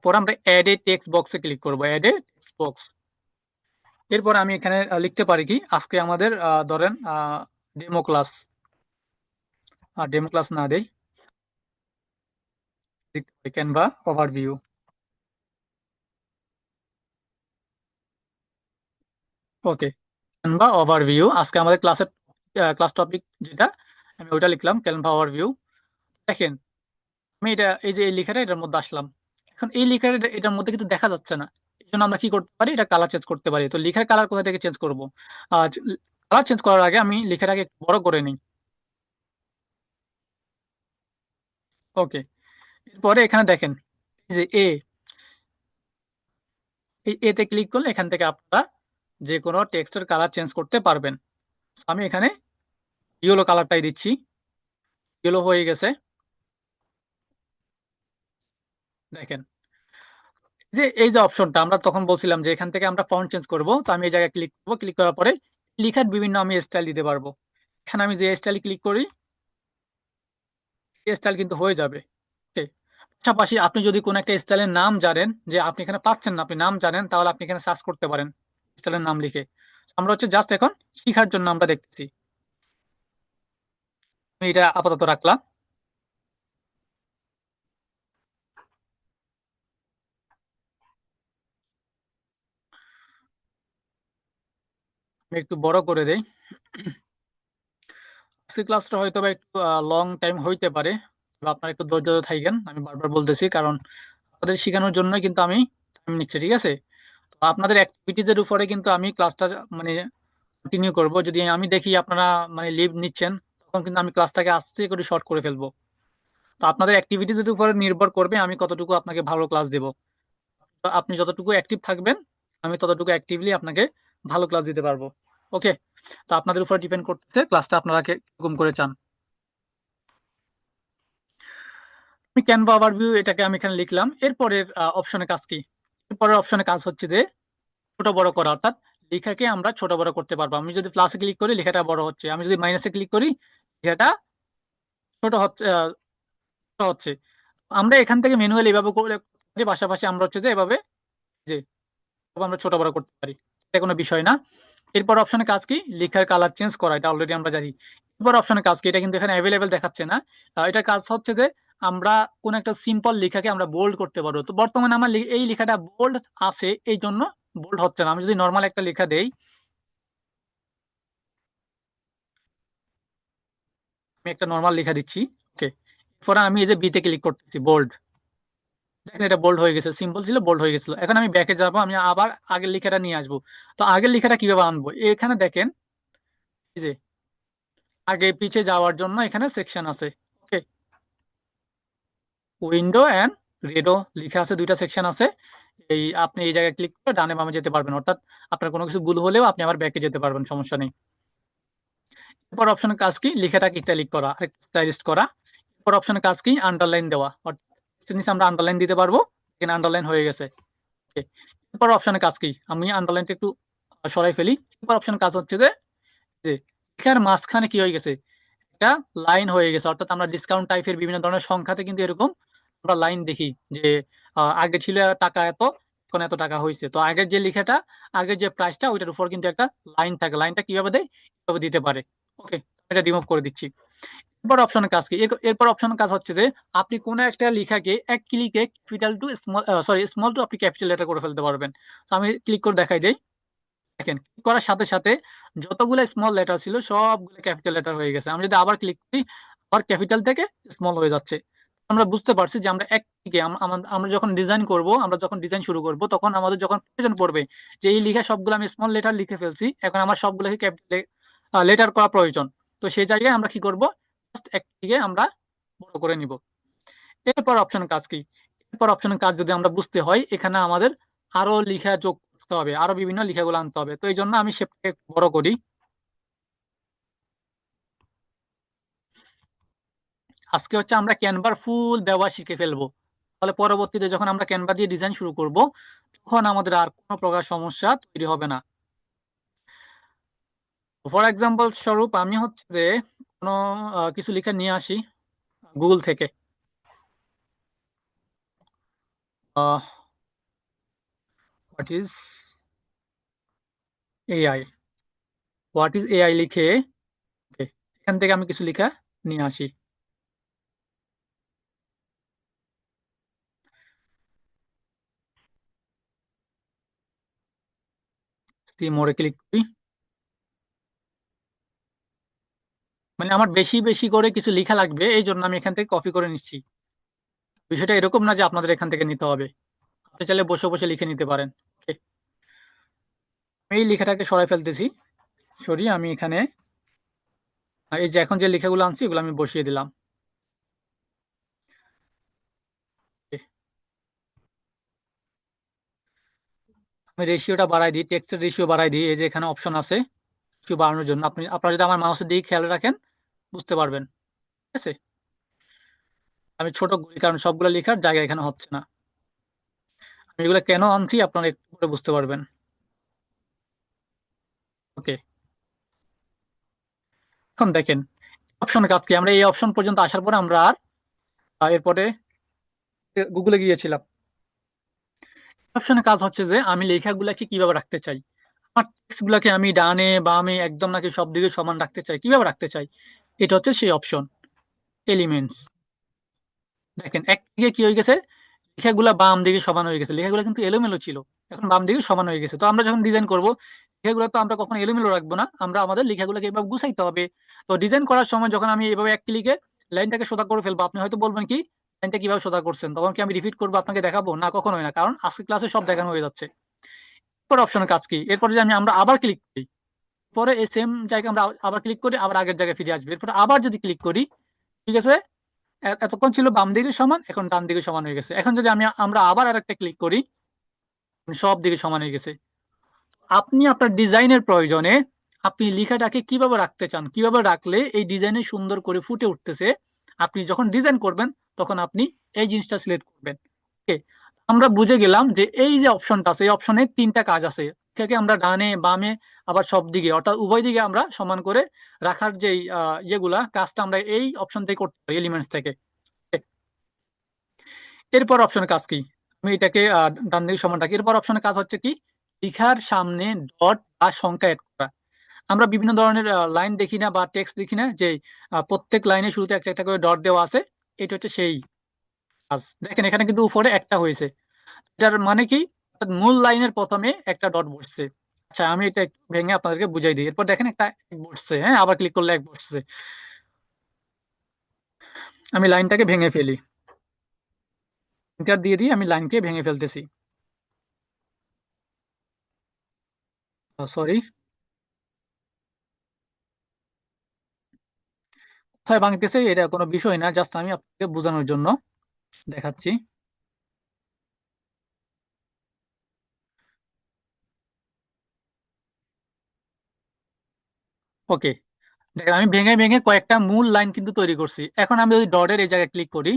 পর আমরা অ্যাড এ টেক্সট বক্সে ক্লিক করব, অ্যাড এ টেক্সট বক্স। এরপর আমি এখানে লিখতে পারি কি, আজকে আমাদের ধরেন ডেমো ক্লাস, আর ডেমো ক্লাস না দেই, ক্যানভা ওভারভিউ। ওকে, ক্যানভা ওভারভিউ, আজকে আমাদের ক্লাস টপিক যেটা, আমি ওইটা লিখলাম, ক্যানভা ওভারভিউ। দেখেন আমি এটা, এই যে এই লেখাটা এটার মধ্যে আসলাম, এখন এই লেখাটা এটার মধ্যে কিন্তু দেখা যাচ্ছে না। এই জন্য আমরা কি করতে পারি, এটা কালার চেঞ্জ করতে পারি। তো লেখার কালার কোথা থেকে চেঞ্জ করবো? কালার চেঞ্জ করার আগে আমি লেখাটাকে একটু বড় করে নিই। ওকে, এরপরে এখানে দেখেন এই যে এই এতে ক্লিক করলে এখান থেকে আপনারা যে কোনো টেক্সটের কালার চেঞ্জ করতে পারবেন। আমি এখানে ইয়েলো কালারটাই দিচ্ছি, ইয়েলো হয়ে গেছে। দেখেন যে এই যে অপশনটা আমরা তখন বলছিলাম যে এখান থেকে আমরা ফন্ট চেঞ্জ করব, তো আমি এই জায়গায় ক্লিক করবো, ক্লিক করার পরে লেখার বিভিন্ন আমি স্টাইল দিতে পারবো। এখানে আমি যে স্টাইল ক্লিক করি, এই স্টাইল কিন্তু হয়ে যাবে। ওকে, পাশাপাশি আপনি যদি কোনো একটা স্টাইলের নাম জানেন, যে আপনি এখানে পাচ্ছেন না, আপনি নাম জানেন, তাহলে আপনি এখানে সার্চ করতে পারেন স্টাইলের নাম লিখে। আমরা হচ্ছে জাস্ট এখন শিখার জন্য আমরা দেখতেছি, আমি এটা আপাতত রাখলাম। আমি একটু বড় করে দেই। আজকের ক্লাসটা হয়তো বা একটু লং টাইম হইতে পারে, তো আপনারা একটু ধৈর্য ধরে থাকেন, আমি বারবার বলতেছি, কারণ তাদের শেখানোর জন্য কিন্তু আমি টাইম নিচ্ছি, ঠিক আছে। তো আপনাদের অ্যাক্টিভিটিজের উপরে কিন্তু আমি ক্লাসটা মানে কন্টিনিউ করব। যদি আমি দেখি আপনারা মানে লিভ নিচ্ছেন, তখন কিন্তু আমি ক্লাসটাকে আস্তে করে শর্ট করে ফেলবো। তো আপনাদের অ্যাক্টিভিটিজের উপরে নির্ভর করবে আমি কতটুকু আপনাকে ভালো ক্লাস দেব। তো আপনি যতটুকু অ্যাক্টিভ থাকবেন, আমি ততটুকু অ্যাক্টিভলি আপনাকে ভালো ক্লাস দিতে পারবো। ওকে, তো আপনাদের উপর ডিপেন্ড করতেছে ক্লাসটা আপনারা কিরকম করে চান। আমি ক্যানভা ওভারভিউ এটাকে আমি এখানে লিখলাম। এরপরের অপশনে কাজ কি? এরপরের অপশনে কাজ হচ্ছে যে ছোট বড় করা, অর্থাৎ লেখাকে আমরা ছোট বড় করতে পারবো। আমি যদি প্লাসে ক্লিক করি লেখাটা বড় হচ্ছে, আমি যদি মাইনাসে ক্লিক করি লেখাটা ছোট হচ্ছে ছোট হচ্ছে। আমরা এখান থেকে ম্যানুয়ালি এভাবে করে পাশাপাশি আমরা হচ্ছে যে এভাবে যে আমরা ছোট বড় করতে পারি, এটা কোনো বিষয় না। এরপর অপশনে কাজ কি? লেখার কালার চেঞ্জ করা, এটা অলরেডি আমরা জানি। এরপর অপশনে কাজ কি? এটা কিন্তু এখানে অ্যাভেলেবেল দেখাচ্ছে না। এটা কাজ হচ্ছে যে আমরা কোন একটা সিম্পল লেখাকে আমরা বোল্ড করতে পারবো। তো বর্তমানে আমার এই লেখাটা বোল্ড আছে, এই জন্য বোল্ড হচ্ছে না। আমি যদি নর্মাল একটা লেখা দেই, আমি একটা নর্মাল লেখা দিচ্ছি। ওকে, এরপর আমি এই যে বিতে ক্লিক করতেছি, বোল্ড। দেখেন এটা বোল্ড হয়ে গেছে, সিম্পল ছিল বোল্ড হয়ে গেছিল। এখন আমি ব্যাকে যাবো, আমি আবার আগের লেখাটা নিয়ে আসবো। তো আগের লেখাটা কিভাবে আনবো? এখানে দেখেন এই যে আগে পিছে যাওয়ার জন্য এখানে সেকশন আছে। ওকে, উইন্ডো এন্ড রেডো লেখা আছে, দুইটা সেকশন আছে। এই আপনি এই জায়গায় ক্লিক করে ডানে বামে যেতে পারবেন, অর্থাৎ আপনার কোনো কিছু ভুল হলেও আপনি আবার ব্যাকে যেতে পারবেন, সমস্যা নেই। এরপর অপশনের কাজ কি? লেখাটাকে ইটালিক করা, স্টাইলিশ করা। এরপর অপশনের কাজ কি? আন্ডারলাইন দেওয়া, অর্থাৎ নিচে আমরা আন্ডারলাইন দিতে পারবো। এখানে আন্ডারলাইন হয়ে গেছে। Okay, এরপর অপশনের কাজ কি? আমি আন্ডারলাইনটা একটু সরাই ফেলি। এরপর অপশনের কাজ হচ্ছে যে যে লেখার মাঝখানে কি হয়ে গেছে, একটা লাইন হয়ে গেছে। অর্থাৎ আমরা ডিসকাউন্ট টাইপের বিভিন্ন ধরনের সংখ্যাতে কিন্তু এরকম আমরা লাইন দেখি যে আগে ছিল টাকা এত, এখন এত টাকা হয়েছে। তো আগের যে লেখাটা, আগের যে প্রাইসটা, ওইটার উপর কিন্তু একটা লাইন থাকে। লাইনটা কিভাবে দেয়? কিভাবে দিতে পারে। ওকে, এটা রিমুভ করে দিচ্ছি। এরপর অপশনের কাজ কি? এরপর অপশনের কাজ হচ্ছে যে আপনি কোন একটা লেখাকে এক ক্লিকে capital to small, sorry small to আপনি ক্যাপিটাল লেটার করে ফেলতে পারবেন। তো আমি ক্লিক করে দেখাই যাই। দেখেন ক্লিক করার সাথে সাথে যতগুলো স্মল লেটার ছিল সবগুলো ক্যাপিটাল লেটার হয়ে গেছে। আমি যদি আবার ক্লিক করি, আবার ক্যাপিটাল থেকে স্মল হয়ে যাচ্ছে। আমরা বুঝতে পারছি যে আমরা একদিকে আমরা যখন ডিজাইন করব, আমরা যখন ডিজাইন শুরু করব, তখন আমাদের যখন প্রয়োজন পড়বে যে এই লেখা সবগুলো আমি স্মল লেটার লিখে ফেলছি, এখন আমার সবগুলোকে ক্যাপিটাল লেটার করা প্রয়োজন। তো সেই জায়গায় আমরা কি করব? জাস্ট একদিকে আমরা বড় করে নিব। এরপর অপশন কাজ কি? এরপর অপশনের কাজ যদি আমরা বুঝতে হয়, এখানে আমাদের আরো লেখা যোগ করতে হবে, আরো বিভিন্ন লেখাগুলো আনতে হবে। তো এই জন্য আমি সেটাকে বড় করি। আজকে হচ্ছে আমরা ক্যানভার ফুল ব্যবহার শিখে ফেলবো। তাহলে পরবর্তীতে যখন আমরা ক্যানভা দিয়ে ডিজাইন শুরু করব, তখন আমাদের আর কোনো প্রকার সমস্যা তৈরি হবে না। ফর এক্সাম্পল স্বরূপ আমি হচ্ছে যে কোনো কিছু লেখা নিয়ে আসি গুগল থেকে। What is AI, what is AI লিখে okay, এখান থেকে আমি কিছু লেখা নিয়ে আসি। মোড়ে ক্লিক করি। মানে আমার বেশি বেশি করে কিছু লেখা লাগবে, এই জন্য আমি এখান থেকে কপি করে নিচ্ছি। বিষয়টা এরকম না যে আপনাদের এখান থেকে নিতে হবে, আপনি চাইলে বসে বসে লিখে নিতে পারেন। Okay, আমি এই লেখাটাকে সরাই ফেলতেছি। সরিয়ে আমি এখানে এই যে এখন যে লেখাগুলো আনছি এগুলো আমি বসিয়ে দিলাম। Okay, আমি রেশিওটা বাড়াই দিই, টেক্সটের রেশিও বাড়াই দিই। এই যে এখানে অপশন আছে কিছু বাড়ানোর জন্য, আপনারা যদি আমার মাউসের দিকে খেয়াল রাখেন বুঝতে পারবেন। ঠিক আছে, আমি ছোট করি কারণ সবগুলো লেখার জায়গা এখানে হচ্ছে না। আমি এগুলো কেন আনছি আপনারা একটু পরে বুঝতে পারবেন। ওকে, এখন দেখেন অপশনের কাজ কি? আমরা এই অপশন পর্যন্ত আসার পরে আমরা আর এরপরে গুগলে গিয়েছিলাম। অপশনের কাজ হচ্ছে যে আমি লেখাগুলাকে কিভাবে রাখতে চাই, আমার টেক্সট গুলাকে আমি ডানে বামে একদম নাকি সব দিকে সমান রাখতে চাই, কিভাবে রাখতে চাই। এটা হচ্ছে সেই অপশন এলিমেন্টস। দেখেন একদিকে কি হয়ে গেছে, লেখাগুলা বাম দিকে সমান হয়ে গেছে। লেখাগুলো কিন্তু এলোমেলো ছিল, এখন বাম দিকে সমান হয়ে গেছে। তো আমরা যখন ডিজাইন করব, লেখাগুলো তো আমরা কখনো এলোমেলো রাখবো না, আমরা আমাদের লেখাগুলোকে এভাবে গুছাইতে হবে। তো ডিজাইন করার সময় যখন আমি এভাবে এক ক্লিকে লাইনটাকে সোজা করে ফেলবো, আপনি হয়তো বলবেন কি লাইনটা কিভাবে সোজা করছেন, তখন কি আমি রিপিট করবো আপনাকে দেখাবো? না, কখনোই না, কারণ আজকে ক্লাসে সব দেখানো হয়ে যাচ্ছে। এরপর অপশনের কাজ কি? এরপর যদি আমরা আবার ক্লিক করি, পরে এই সেম জায়গায় আমরা আবার ক্লিক করি, আবার আগের জায়গায় ফিরে আসবে। এরপর আবার যদি ক্লিক করি, ঠিক আছে, এতক্ষণ ছিল বাম দিকে সমান, এখন ডান দিকে সমান হয়ে গেছে। এখন যদি আমরা আবার আরেকটা ক্লিক করি, সব দিকে সমান হয়ে গেছে। আপনি আপনার ডিজাইনের প্রয়োজনে আপনি লেখাটাকে কিভাবে রাখতে চান, কিভাবে রাখলে এই ডিজাইনে সুন্দর করে ফুটে উঠতেছে, আপনি যখন ডিজাইন করবেন তখন আপনি এই জিনিসটা সিলেক্ট করবেন। ওকে, আমরা বুঝে গেলাম যে এই যে অপশনটা আছে, এই অপশনে তিনটা কাজ আছে। থেকে আমরা ডানে বামে আবার সব দিকে, অর্থাৎ উভয় দিকে আমরা সমান করে রাখার যে ইয়েগুলা কাজটা আমরা এই অপশন থেকে করতে পারি, এলিমেন্টস থেকে। এরপর অপশনের কাজ কি? আমি এটাকে ডান দিকে সমান রাখি। এরপর অপশনের কাজ হচ্ছে কি, লেখার সামনে ডট বা সংখ্যা এড করা। আমরা বিভিন্ন ধরনের লাইন দেখি না বা টেক্সট দেখি না যে প্রত্যেক লাইনের শুরুতে একটা একটা করে ডট দেওয়া আছে? এটা হচ্ছে সেই কাজ। দেখেন এখানে কিন্তু উপরে একটা হয়েছে, এটার মানে কি? অর্থাৎ মূল লাইনের প্রথমে একটা ডট বসছে। আচ্ছা, আমি এটা একটু ভেঙে আপনাদেরকে বুঝাই দিই। এরপর দেখেন একটা এক বসছে, হ্যাঁ, আবার ক্লিক করলে এক বসছে। আমি লাইনটাকে ভেঙে ফেলি, এন্টার দিয়ে আমি লাইনকে ভেঙে ফেলতেছি। সরি, কোথায় ভাঙতেছে এটা কোনো বিষয় না, জাস্ট আমি আপনাকে বোঝানোর জন্য দেখাচ্ছি। ওকে, দেখেন আমি ভেঙে ভেঙে কয়েকটা মূল লাইন কিন্তু তৈরি করছি। এখন আমি যদি ডটের এই জায়গায় ক্লিক করি,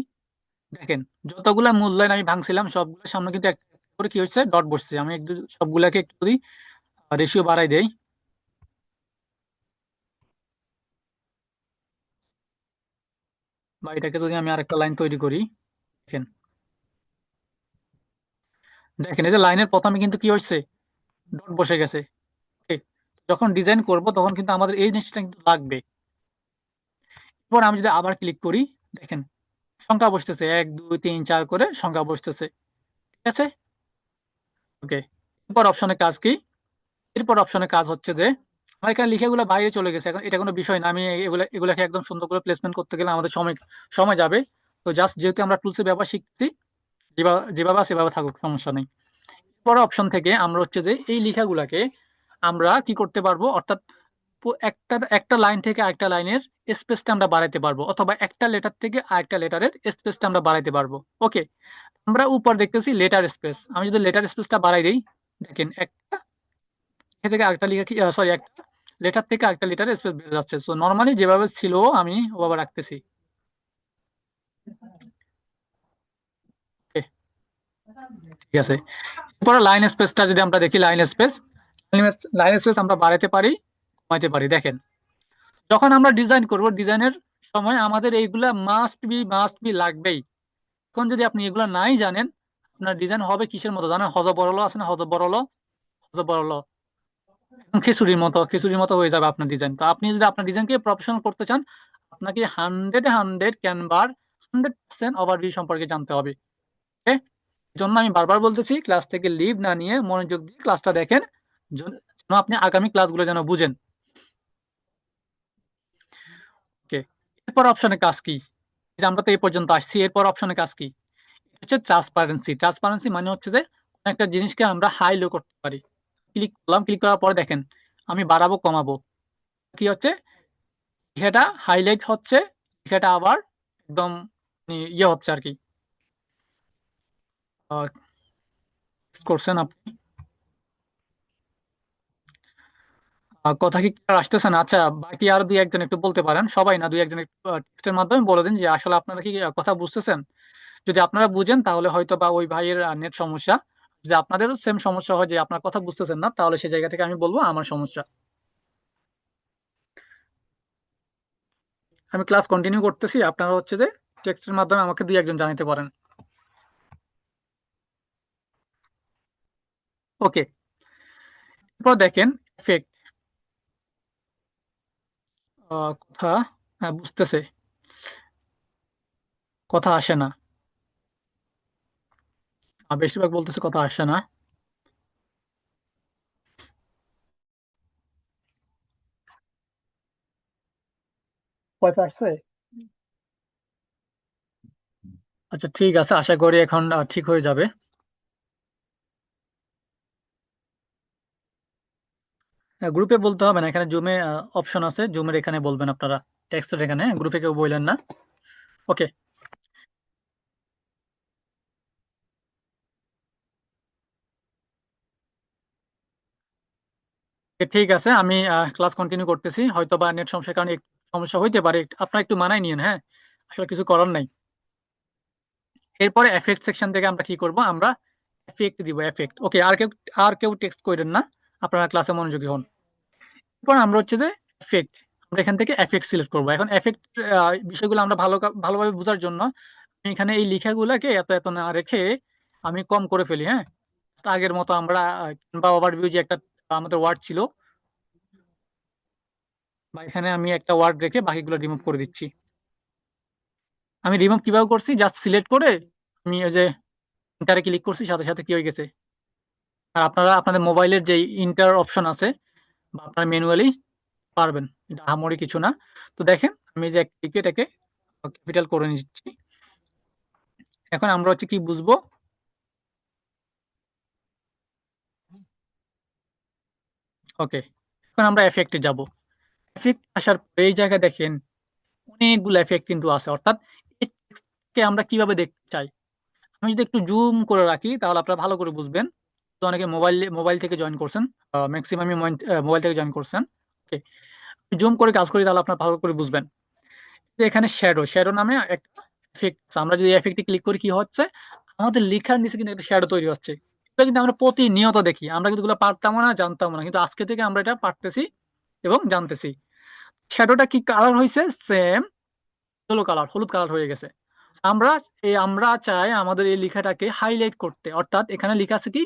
দেখেন যতগুলা মূল লাইন আমি ভাঙছিলাম সবগুলোর সামনে কিন্তু একটা করে কি হচ্ছে, ডট বসছে। আমি একটু সবগুলাকে একটু যদি রেশিও বাড়াই দেই, বা এটাকে যদি আমি আরেকটা লাইন তৈরি করি, দেখেন, দেখেন এই যে লাইনের প্রথমে কিন্তু কি হচ্ছে, ডট বসে গেছে। Okay, যখন ডিজাইন করব তখন কিন্তু আমাদের এই জিনিসটা কিন্তু লাগবে। এরপর আমি যদি আবার ক্লিক করি, দেখেন সংখ্যা বসতেছে, 1 2 3 4 করে সংখ্যা বসতেছে। ঠিক আছে। ওকে, এরপর অপশনের কাজ কি? এরপর অপশনের কাজ হচ্ছে যে আমার এখানে লেখাগুলো বাইরে চলে গেছে, এখন এটা কোনো বিষয় না। আমি এগুলাকে একদম সুন্দর করে প্লেসমেন্ট করতে গেলে আমাদের সময় সময় যাবে। তো জাস্ট যেহেতু আমরা টুলসের ব্যবহার শিখছি, যেভাবে যেভাবে আছে সেভাবে থাকুক, সমস্যা নেই। পরে অপশন থেকে আমরা হচ্ছে যে এই লেখাগুলাকে আমরা কি করতে পারবো, অর্থাৎ একটা একটা লাইন থেকে আরেকটা লাইনের স্পেসটা আমরা বাড়াইতে পারবো, অথবা একটা লেটার থেকে আরেকটা লেটারের স্পেসটা আমরা বাড়াইতে পারবো। ওকে, আমরা উপর দেখতেছি লেটার স্পেস, আমি যদি লেটার স্পেসটা বাড়াই দিই, দেখেন একটা লেখা থেকে আরেকটা লেখা কি, সরি, একটা লেটার থেকে আরেকটা লেটার স্পেস বেড়ে যাচ্ছে। সো নর্মালি যেভাবে ছিল আমি ওভাবে রাখতেছি। Okay, ঠিক আছে। এরপরে লাইন স্পেসটা যদি আমরা দেখি, লাইন স্পেস, লাইন স্পেস আমরা বাড়াইতে পারি, কমাইতে পারি। দেখেন যখন আমরা ডিজাইন করব, ডিজাইনের সময় আমাদের এইগুলা মাস্ট বি লাগবেই। এখন যদি আপনি এগুলা নাই জানেন, আপনার ডিজাইন হবে কিসের মতো জানেন? হজবরল আছে না, হজবরল, হজবরল, খিচুড়ির মতো হয়ে যাবে আপনার ডিজাইন। তো আপনি যদি আপনার ডিজাইনকে প্রফেশনাল করতে চান, আপনাকে 100 ক্যানভার 100% ওভারভিউ সম্পর্কে জানতে হবে। ওকে, জন্য আমি বারবার বলতেছি, ক্লাস থেকে লিভ না নিয়ে মনোযোগ দিয়ে ক্লাসটা দেখেন, যেন আপনি আগামী ক্লাসগুলো যেন বুঝেন। ওকে, এরপর অপশনের কাজ কি? এই যে আমরা তো এই পর্যন্ত আসছি, এরপর অপশনের কাজ কি? এটা হচ্ছে ট্রান্সপারেন্সি। ট্রান্সপারেন্সি মানে হচ্ছে যে কোনো একটা জিনিসকে আমরা হাই লো করতে পারি। ক্লিক করলাম, ক্লিক করার পরে দেখেন আমি বাড়াবো কমাবো, কি হচ্ছে, লেখাটা হাইলাইট হচ্ছে, লেখাটা আবার একদম ইয়ে হচ্ছে আর কি। আহ, করছেন আপনি, কথা কি clear আসতেছে না? আচ্ছা, বাকি আর দুই একজন একটু বলতে পারেন, সবাই না, দুই একজন একটু টেক্সটের মাধ্যমে বলে দিন যে আসলে আপনারা কি কথা বুঝতেছেন। যদি আপনারা বুঝেন তাহলে হয়তো বা ওই ভাইয়ের নেট সমস্যা। যদি আপনাদেরও সেম সমস্যা হয় যে আপনার কথা বুঝতেছেন না, তাহলে সেই জায়গা থেকে আমি বলবো আমার সমস্যা। আমি ক্লাস কন্টিনিউ করতেছি, আপনারা হচ্ছে যে টেক্সটের মাধ্যমে আমাকে দুই একজন জানাতে পারেন। ওকে, এরপর দেখেন এফেক্ট, কথা, হ্যাঁ বুঝতেছে, কথা আসে না, বেশিরভাগ বলতেছে কথা আসে না। কয়টা আসছে? আচ্ছা, ঠিক আছে, আশা করি এখন ঠিক হয়ে যাবে। গ্রুপে বলতে হবে না, এখানে জুমে অপশন আছে, জুমের এখানে বলবেন আপনারা। টেক্সটের এখানে, গ্রুপে কেউ বললেন না। ওকে। ঠিক আছে, আমি ক্লাস কন্টিনিউ করতেছি। হয়তো বা নেট সমস্যার কারণে একটু সমস্যা হইতে পারে, আপনারা একটু মানায় নিন, হ্যাঁ। আসলে কিছু করার নাই। এরপরে এফেক্ট সেকশন থেকে আমরা কি করব, আমরা এফেক্ট দিব, এফেক্ট। ওকে, আর কেউ টেক্সট করেন না, আপনারা ক্লাসে মনোযোগী হন। এরপর আমরা হচ্ছে যে এফেক্ট, আমরা এখান থেকে এফেক্ট সিলেক্ট করব। এখন এফেক্ট বিষয়গুলো আমরা ভালোভাবে বোঝার জন্য আমি এখানে এই লেখাগুলোকে এত এত না রেখে আমি কম করে ফেলি, হ্যাঁ। তো আগের মতো আমরা বা ওভারভিউ যে একটা আমাদের ওয়ার্ড ছিল, বা এখানে আমি একটা ওয়ার্ড রেখে বাকিগুলো রিমুভ করে দিচ্ছি। আমি রিমুভ কিভাবে করছি, জাস্ট সিলেক্ট করে আমি ওই যে ইন্টারে ক্লিক করছি, সাথে সাথে কি হয়ে গেছে। আর আপনারা আপনাদের মোবাইলের যে ইন্টার অপশন আছে, বা আপনারা ম্যানুয়ালি পারবেন, এটা আহামরি কিছু না। তো দেখেন, আমি যে এটাকে ক্যাপিটাল করে নিচ্ছি। এখন আমরা হচ্ছে কি বুঝবো। ওকে, এখন আমরা এফেক্টে যাব। এফেক্ট আসার পরে এই জায়গায় দেখেন অনেকগুলো এফেক্ট কিন্তু আছে, অর্থাৎ এই টেক্সটকে আমরা কিভাবে দেখতে চাই। আমি যদি একটু জুম করে রাখি তাহলে আপনারা ভালো করে বুঝবেন। তো অনেকে মোবাইল থেকে জয়েন করছেন, ম্যাক্সিমামই মোবাইল থেকে জয়েন করছেন। ওকে, জুম করে কাজ করি তাহলে আপনারা ভালো করে বুঝবেন। যে এখানে শ্যাডো শ্যাডো নামে একটা এফেক্ট, আমরা যদি এফেক্টে ক্লিক করি কি হচ্ছে, আমাদের লেখার নিচে কিন্তু একটা শ্যাডো তৈরি হচ্ছে। এটা কিন্তু আমরা প্রতিনিয়ত দেখি, আমরা কিন্তু এগুলো পারতাম না, জানতাম না, কিন্তু আজকে থেকে আমরা এটা পারতেছি এবং জানতেছি। শ্যাডোটা কি কালার হয়েছে, সেম ইয়েলো কালার, হলুদ কালার হয়ে গেছে। আমরা চাই আমাদের এই লেখাটাকে হাইলাইট করতে, অর্থাৎ এখানে লেখা আছে কি,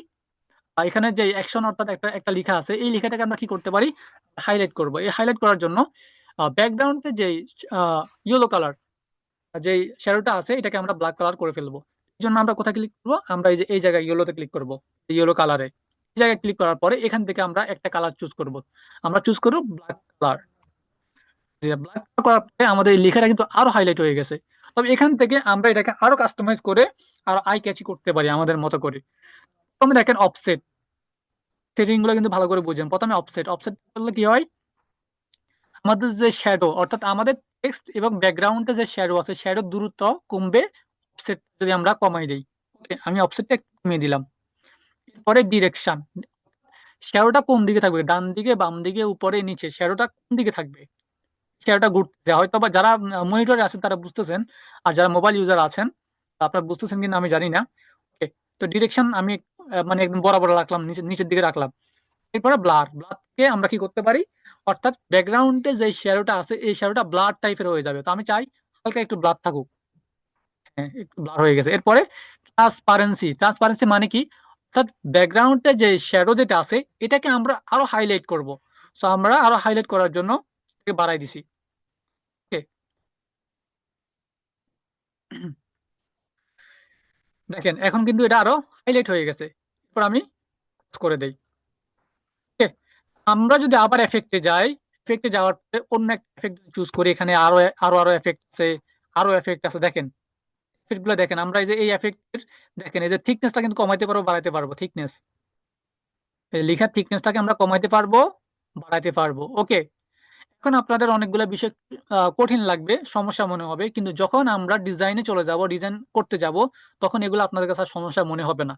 এখানে যে অ্যাকশন অর্থাৎ একটা একটা লেখা আছে, এই লেখাটাকে আমরা কি করতে পারি, হাইলাইট করব। এই হাইলাইট করার জন্য ব্যাকগ্রাউন্ডে যে ইয়েলো কালার যে শ্যাডোটা আছে, এটাকে আমরা ব্ল্যাক কালার করে ফেলবো। এই জন্য আমরা কোথায় ক্লিক করবো, আমরা এই যে এই জায়গায় ইয়েলোতে ক্লিক করবো, ইয়েলো কালারে। এই জায়গায় ক্লিক করার পরে এখান থেকে আমরা একটা কালার চুজ করব। আমরা চুজ করবো ব্ল্যাক কালার। ব্ল্যাক করার পরে আমাদের এই লেখাটা কিন্তু আরো হাইলাইট হয়ে গেছে। তবে এখান থেকে আমরা এটাকে আরো কাস্টমাইজ করে আর আই ক্যাচি করতে পারি আমাদের মতো করে। প্রথমে দেখেন অফসেট, সেটিং গুলো কিন্তু ভালো করে বুঝেন। প্রথমে অফসেট, অফসেট করলে কি হয়, আমাদের যে শ্যাডো অর্থাৎ আমাদের টেক্সট এবং ব্যাকগ্রাউন্ডে যে শ্যাডো আছে, শ্যাডোর দূরত্ব কমবে অফসেট যদি আমরা কমাই দিই। Okay, আমি অফসেটটা একটু কমিয়ে দিলাম। পরে ডিরেকশন, শ্যাডোটা কোন দিকে থাকবে, ডান দিকে, বাম দিকে, উপরে, নিচে, শ্যাডোটা কোন দিকে থাকবে, শ্যাডোটা ঘুরতে যায়। হয়তো বা যারা মনিটরে আছেন তারা বুঝতেছেন, আর যারা মোবাইল ইউজার আছেন আপনারা বুঝতেছেন কিনা আমি জানি না। Okay, তো ডিরেকশন আমি মানে একদম বরাবর রাখলাম, নিচের দিকে রাখলাম। এরপরে ব্লারকে আমরা কি করতে পারি, অর্থাৎ ব্যাকগ্রাউন্ডে যে শ্যাডোটা আছে এই শ্যাডোটা ব্লার টাইপের হয়ে যাবে। তো আমি চাই হালকা একটু ব্লার থাকুক। হ্যাঁ, একটু ব্লার হয়ে গেছে। এরপরে ট্রান্সপারেন্সি, ট্রান্সপারেন্সি মানে কি, অর্থাৎ ব্যাকগ্রাউন্ডে যে শ্যাডো যেটা আছে এটাকে আমরা আরো হাইলাইট করব। সো আমরা আরো হাইলাইট করার জন্য এটাকে বাড়াই দিছি। ওকে, দেখেন এখন কিন্তু এটা আরো হাইলাইট হয়ে গেছে। এরপর আমি করে দেই। ওকে, আমরা যদি আবার এফেক্টে যাই, এফেক্টে যাওয়ার পরে অন্য একটা এফেক্ট চুজ করি, এখানে আরো আরো আরো এফেক্ট আছে, আরো এফেক্ট আছে। দেখেন এফেক্ট গুলো দেখেন, আমরা এই যে এই এফেক্টের দেখেন এই যে থিকনেসটা কিন্তু কমাইতে পারবো, বাড়াইতে পারবো। থিকনেস, লেখার থিকনেসটাকে আমরা কমাইতে পারবো, বাড়াইতে পারবো। ওকে, এখন আপনাদের অনেকগুলো বিষয় কঠিন লাগবে, সমস্যা মনে হবে, কিন্তু যখন আমরা ডিজাইনে চলে যাব, ডিজাইন করতে যাব, তখন এগুলো আপনাদের কাছে আর সমস্যা মনে হবে না।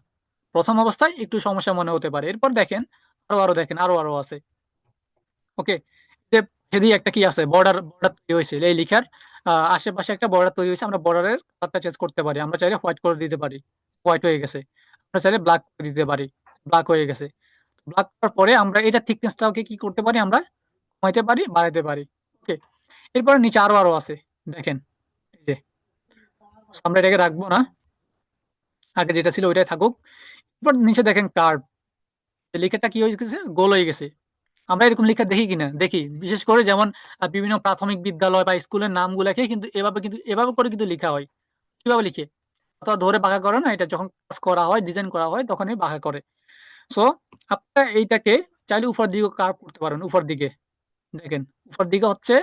প্রথম অবস্থায় একটু সমস্যা মনে হতে পারে, এরপর দেখেন আরো আরো দেখেন, আরো আরো আছে। ওকে, যে হেদি একটা কি আছে, বর্ডার, বর্ডার তৈরি হয়েছে এই লেখার আশেপাশে একটা বর্ডার তৈরি হয়েছে। আমরা বর্ডারের কালারটা চেঞ্জ করতে পারি, আমরা চাইলে হোয়াইট করে দিতে পারি, হোয়াইট হয়ে গেছে। আমরা চাইলে ব্ল্যাক করে দিতে পারি, ব্ল্যাক হয়ে গেছে। ব্ল্যাক করার পরে আমরা এটা থিকনেসটাকে কি করতে পারি, আমরা কমাইতে পারি, বাড়াইতে পারি। ওকে, এরপরে নিচে আরো আরো আছে, দেখেন এই যে, আমরা এটাকে রাখবো না, আগে যেটা ছিল ওইটাই থাকুক। এরপর নিচে দেখেন কার্ভ, লেখাটা কি হয়ে গেছে, গোল হয়ে গেছে। আমরা এরকম লেখা দেখি কিনা, দেখি, বিশেষ করে যেমন বিভিন্ন প্রাথমিক বিদ্যালয় বা স্কুলের নামগুলাকে কিন্তু এভাবে করে কিন্তু লেখা হয়। কিভাবে লিখে, অথবা ধরে বাঁকা করে না, এটা যখন কাজ করা হয়, ডিজাইন করা হয়, তখনই বাঁকা করে। সো আপনারা এইটাকে চাইলে উপর দিকে কার্ভ করতে পারেন, উপর দিকে দেখেন, উপর দিকে হচ্ছে,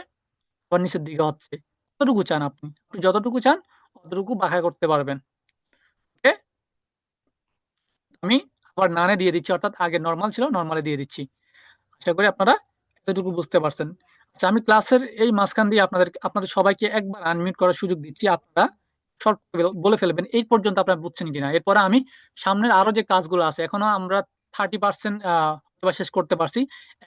আবার নিচের দিকে হচ্ছে। যতটুকু চান আপনি, আপনি যতটুকু চান কতটুকু বাঁকা করতে পারবেন। ওকে, আমি আবার নানে দিয়ে দিচ্ছি, অর্থাৎ আগে নর্মাল ছিল নর্মালে দিয়ে দিচ্ছি। আশা করি আপনারা এতটুকু বুঝতে পারছেন। আচ্ছা, আমি ক্লাসের এই মাঝখান দিয়ে আপনাদের সবাইকে একবার আনমিউট করার সুযোগ দিচ্ছি। আপনারা শর্ট বলে ফেলবেন এই পর্যন্ত আপনারা বুঝছেন কিনা। এরপরে আমি সামনের আরো যে কাজগুলো আছে, এখনো আমরা 30% শেষ করতে পারছি,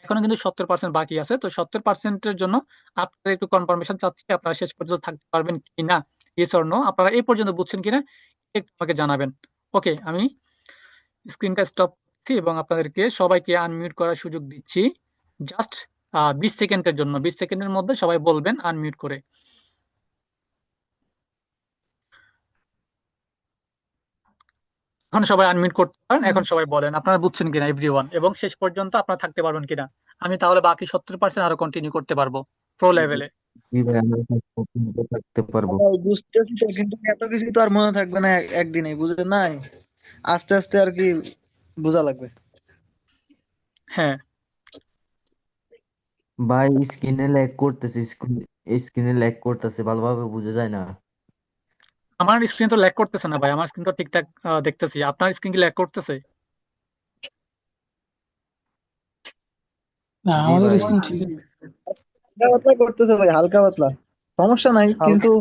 এখনো কিন্তু 70% বাকি আছে। তো 70%-এর জন্য আপনাদের একটু কনফার্মেশন চাচ্ছি আপনারা শেষ পর্যন্ত থাকতে পারবেন কিনা। ইয়েস অর নো, আপনারা এই পর্যন্ত বুঝছেন কিনা একটু আমাকে জানাবেন। ওকে, আমি স্ক্রিনটা স্টপ করছি এবং আপনাদেরকে সবাইকে আনমিউট করার সুযোগ দিচ্ছি। জাস্ট 20 সেকেন্ডের জন্য, 20 সেকেন্ডের মধ্যে সবাই বলবেন আনমিউট করে। এখন সবাই আনমিউট করতে পারেন, এখন সবাই বলেন আপনারা বুঝছেন কিনা এভরিওয়ান, এবং শেষ পর্যন্ত আপনারা থাকতে পারবেন কিনা। আমি তাহলে বাকি 70% আরো কন্টিনিউ করতে পারবো প্রো লেভেলে। জি ভাই, আমরা থাকতে পারবো। ভাই বুঝতেছি তো, কিন্তু এত কিছু তো আর মনে থাকবে না একদিনে, বুঝলেন নাই? আস্তে আস্তে আর কি বোঝা লাগবে। হ্যাঁ, ভাই স্ক্রিনে ল্যাগ করতেছে, ভালোভাবে বোঝা যায় না। আমার স্ক্রিন তো ল্যাগ করতেছে না ভাই, আমার স্ক্রিন তো ঠিকঠাক দেখতেছি। আপনার স্ক্রিন কি ল্যাগ করতেছে? না, জি আমাদের ভাই। স্ক্রিন ঠিক আছে। হালকা পাতলা করতেছে ভাই, হালকা পাতলা, সমস্যা নাই। হালকা। কিন্তু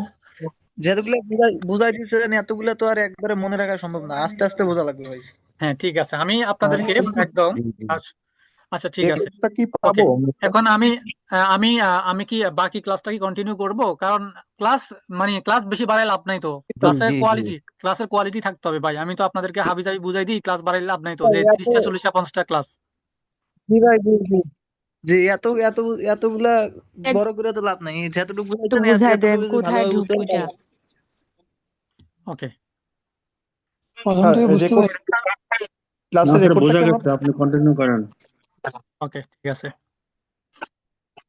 যেগুলো বুঝাই বুঝাই দিচ্ছেন এতগুলো তো আর একবারে মনে রাখা সম্ভব না, আস্তে আস্তে বোঝা লাগবে ভাই। হ্যাঁ, ঠিক আছে, আমি আপনাদেরকে একদম জি জি। আচ্ছা, ঠিক আছে। টেক্সটটা কি ওকে, পাবো আমরা? এখন আমি কি বাকি ক্লাসটা কি কন্টিনিউ করব? কারণ ক্লাস ক্লাস বেশি বাড়ায় লাভ নাই তো। ক্লাসের জি জি। কোয়ালিটি ক্লাসের কোয়ালিটি থাকতে হবে ভাই। আমি তো আপনাদেরকে হাবিজাবি বুঝাই দিই, ক্লাস বাড়াইলে লাভ নাই তো, ভাই যে এত, 30টা 40টা 50টা ক্লাস। জি ভাই, জি জি জি, এত এত এতগুলা বড় করে তো লাভ নাই, যতটুকু একটু বুঝাইছেন বুঝাই দেন এতটুকু যদি কোথায় ভালোভাবে বুঝতে ঢুকবো পারেন এটা। তাহলে। ওকে, প্রথম থেকে যে বুঝতে কোন পারি। ক্লাসের না স্যার, রেকর্ডটা বোঝা কেমন? গেছে, আপনি কন্টিনিউ করেন। ওকে, ঠিক আছে।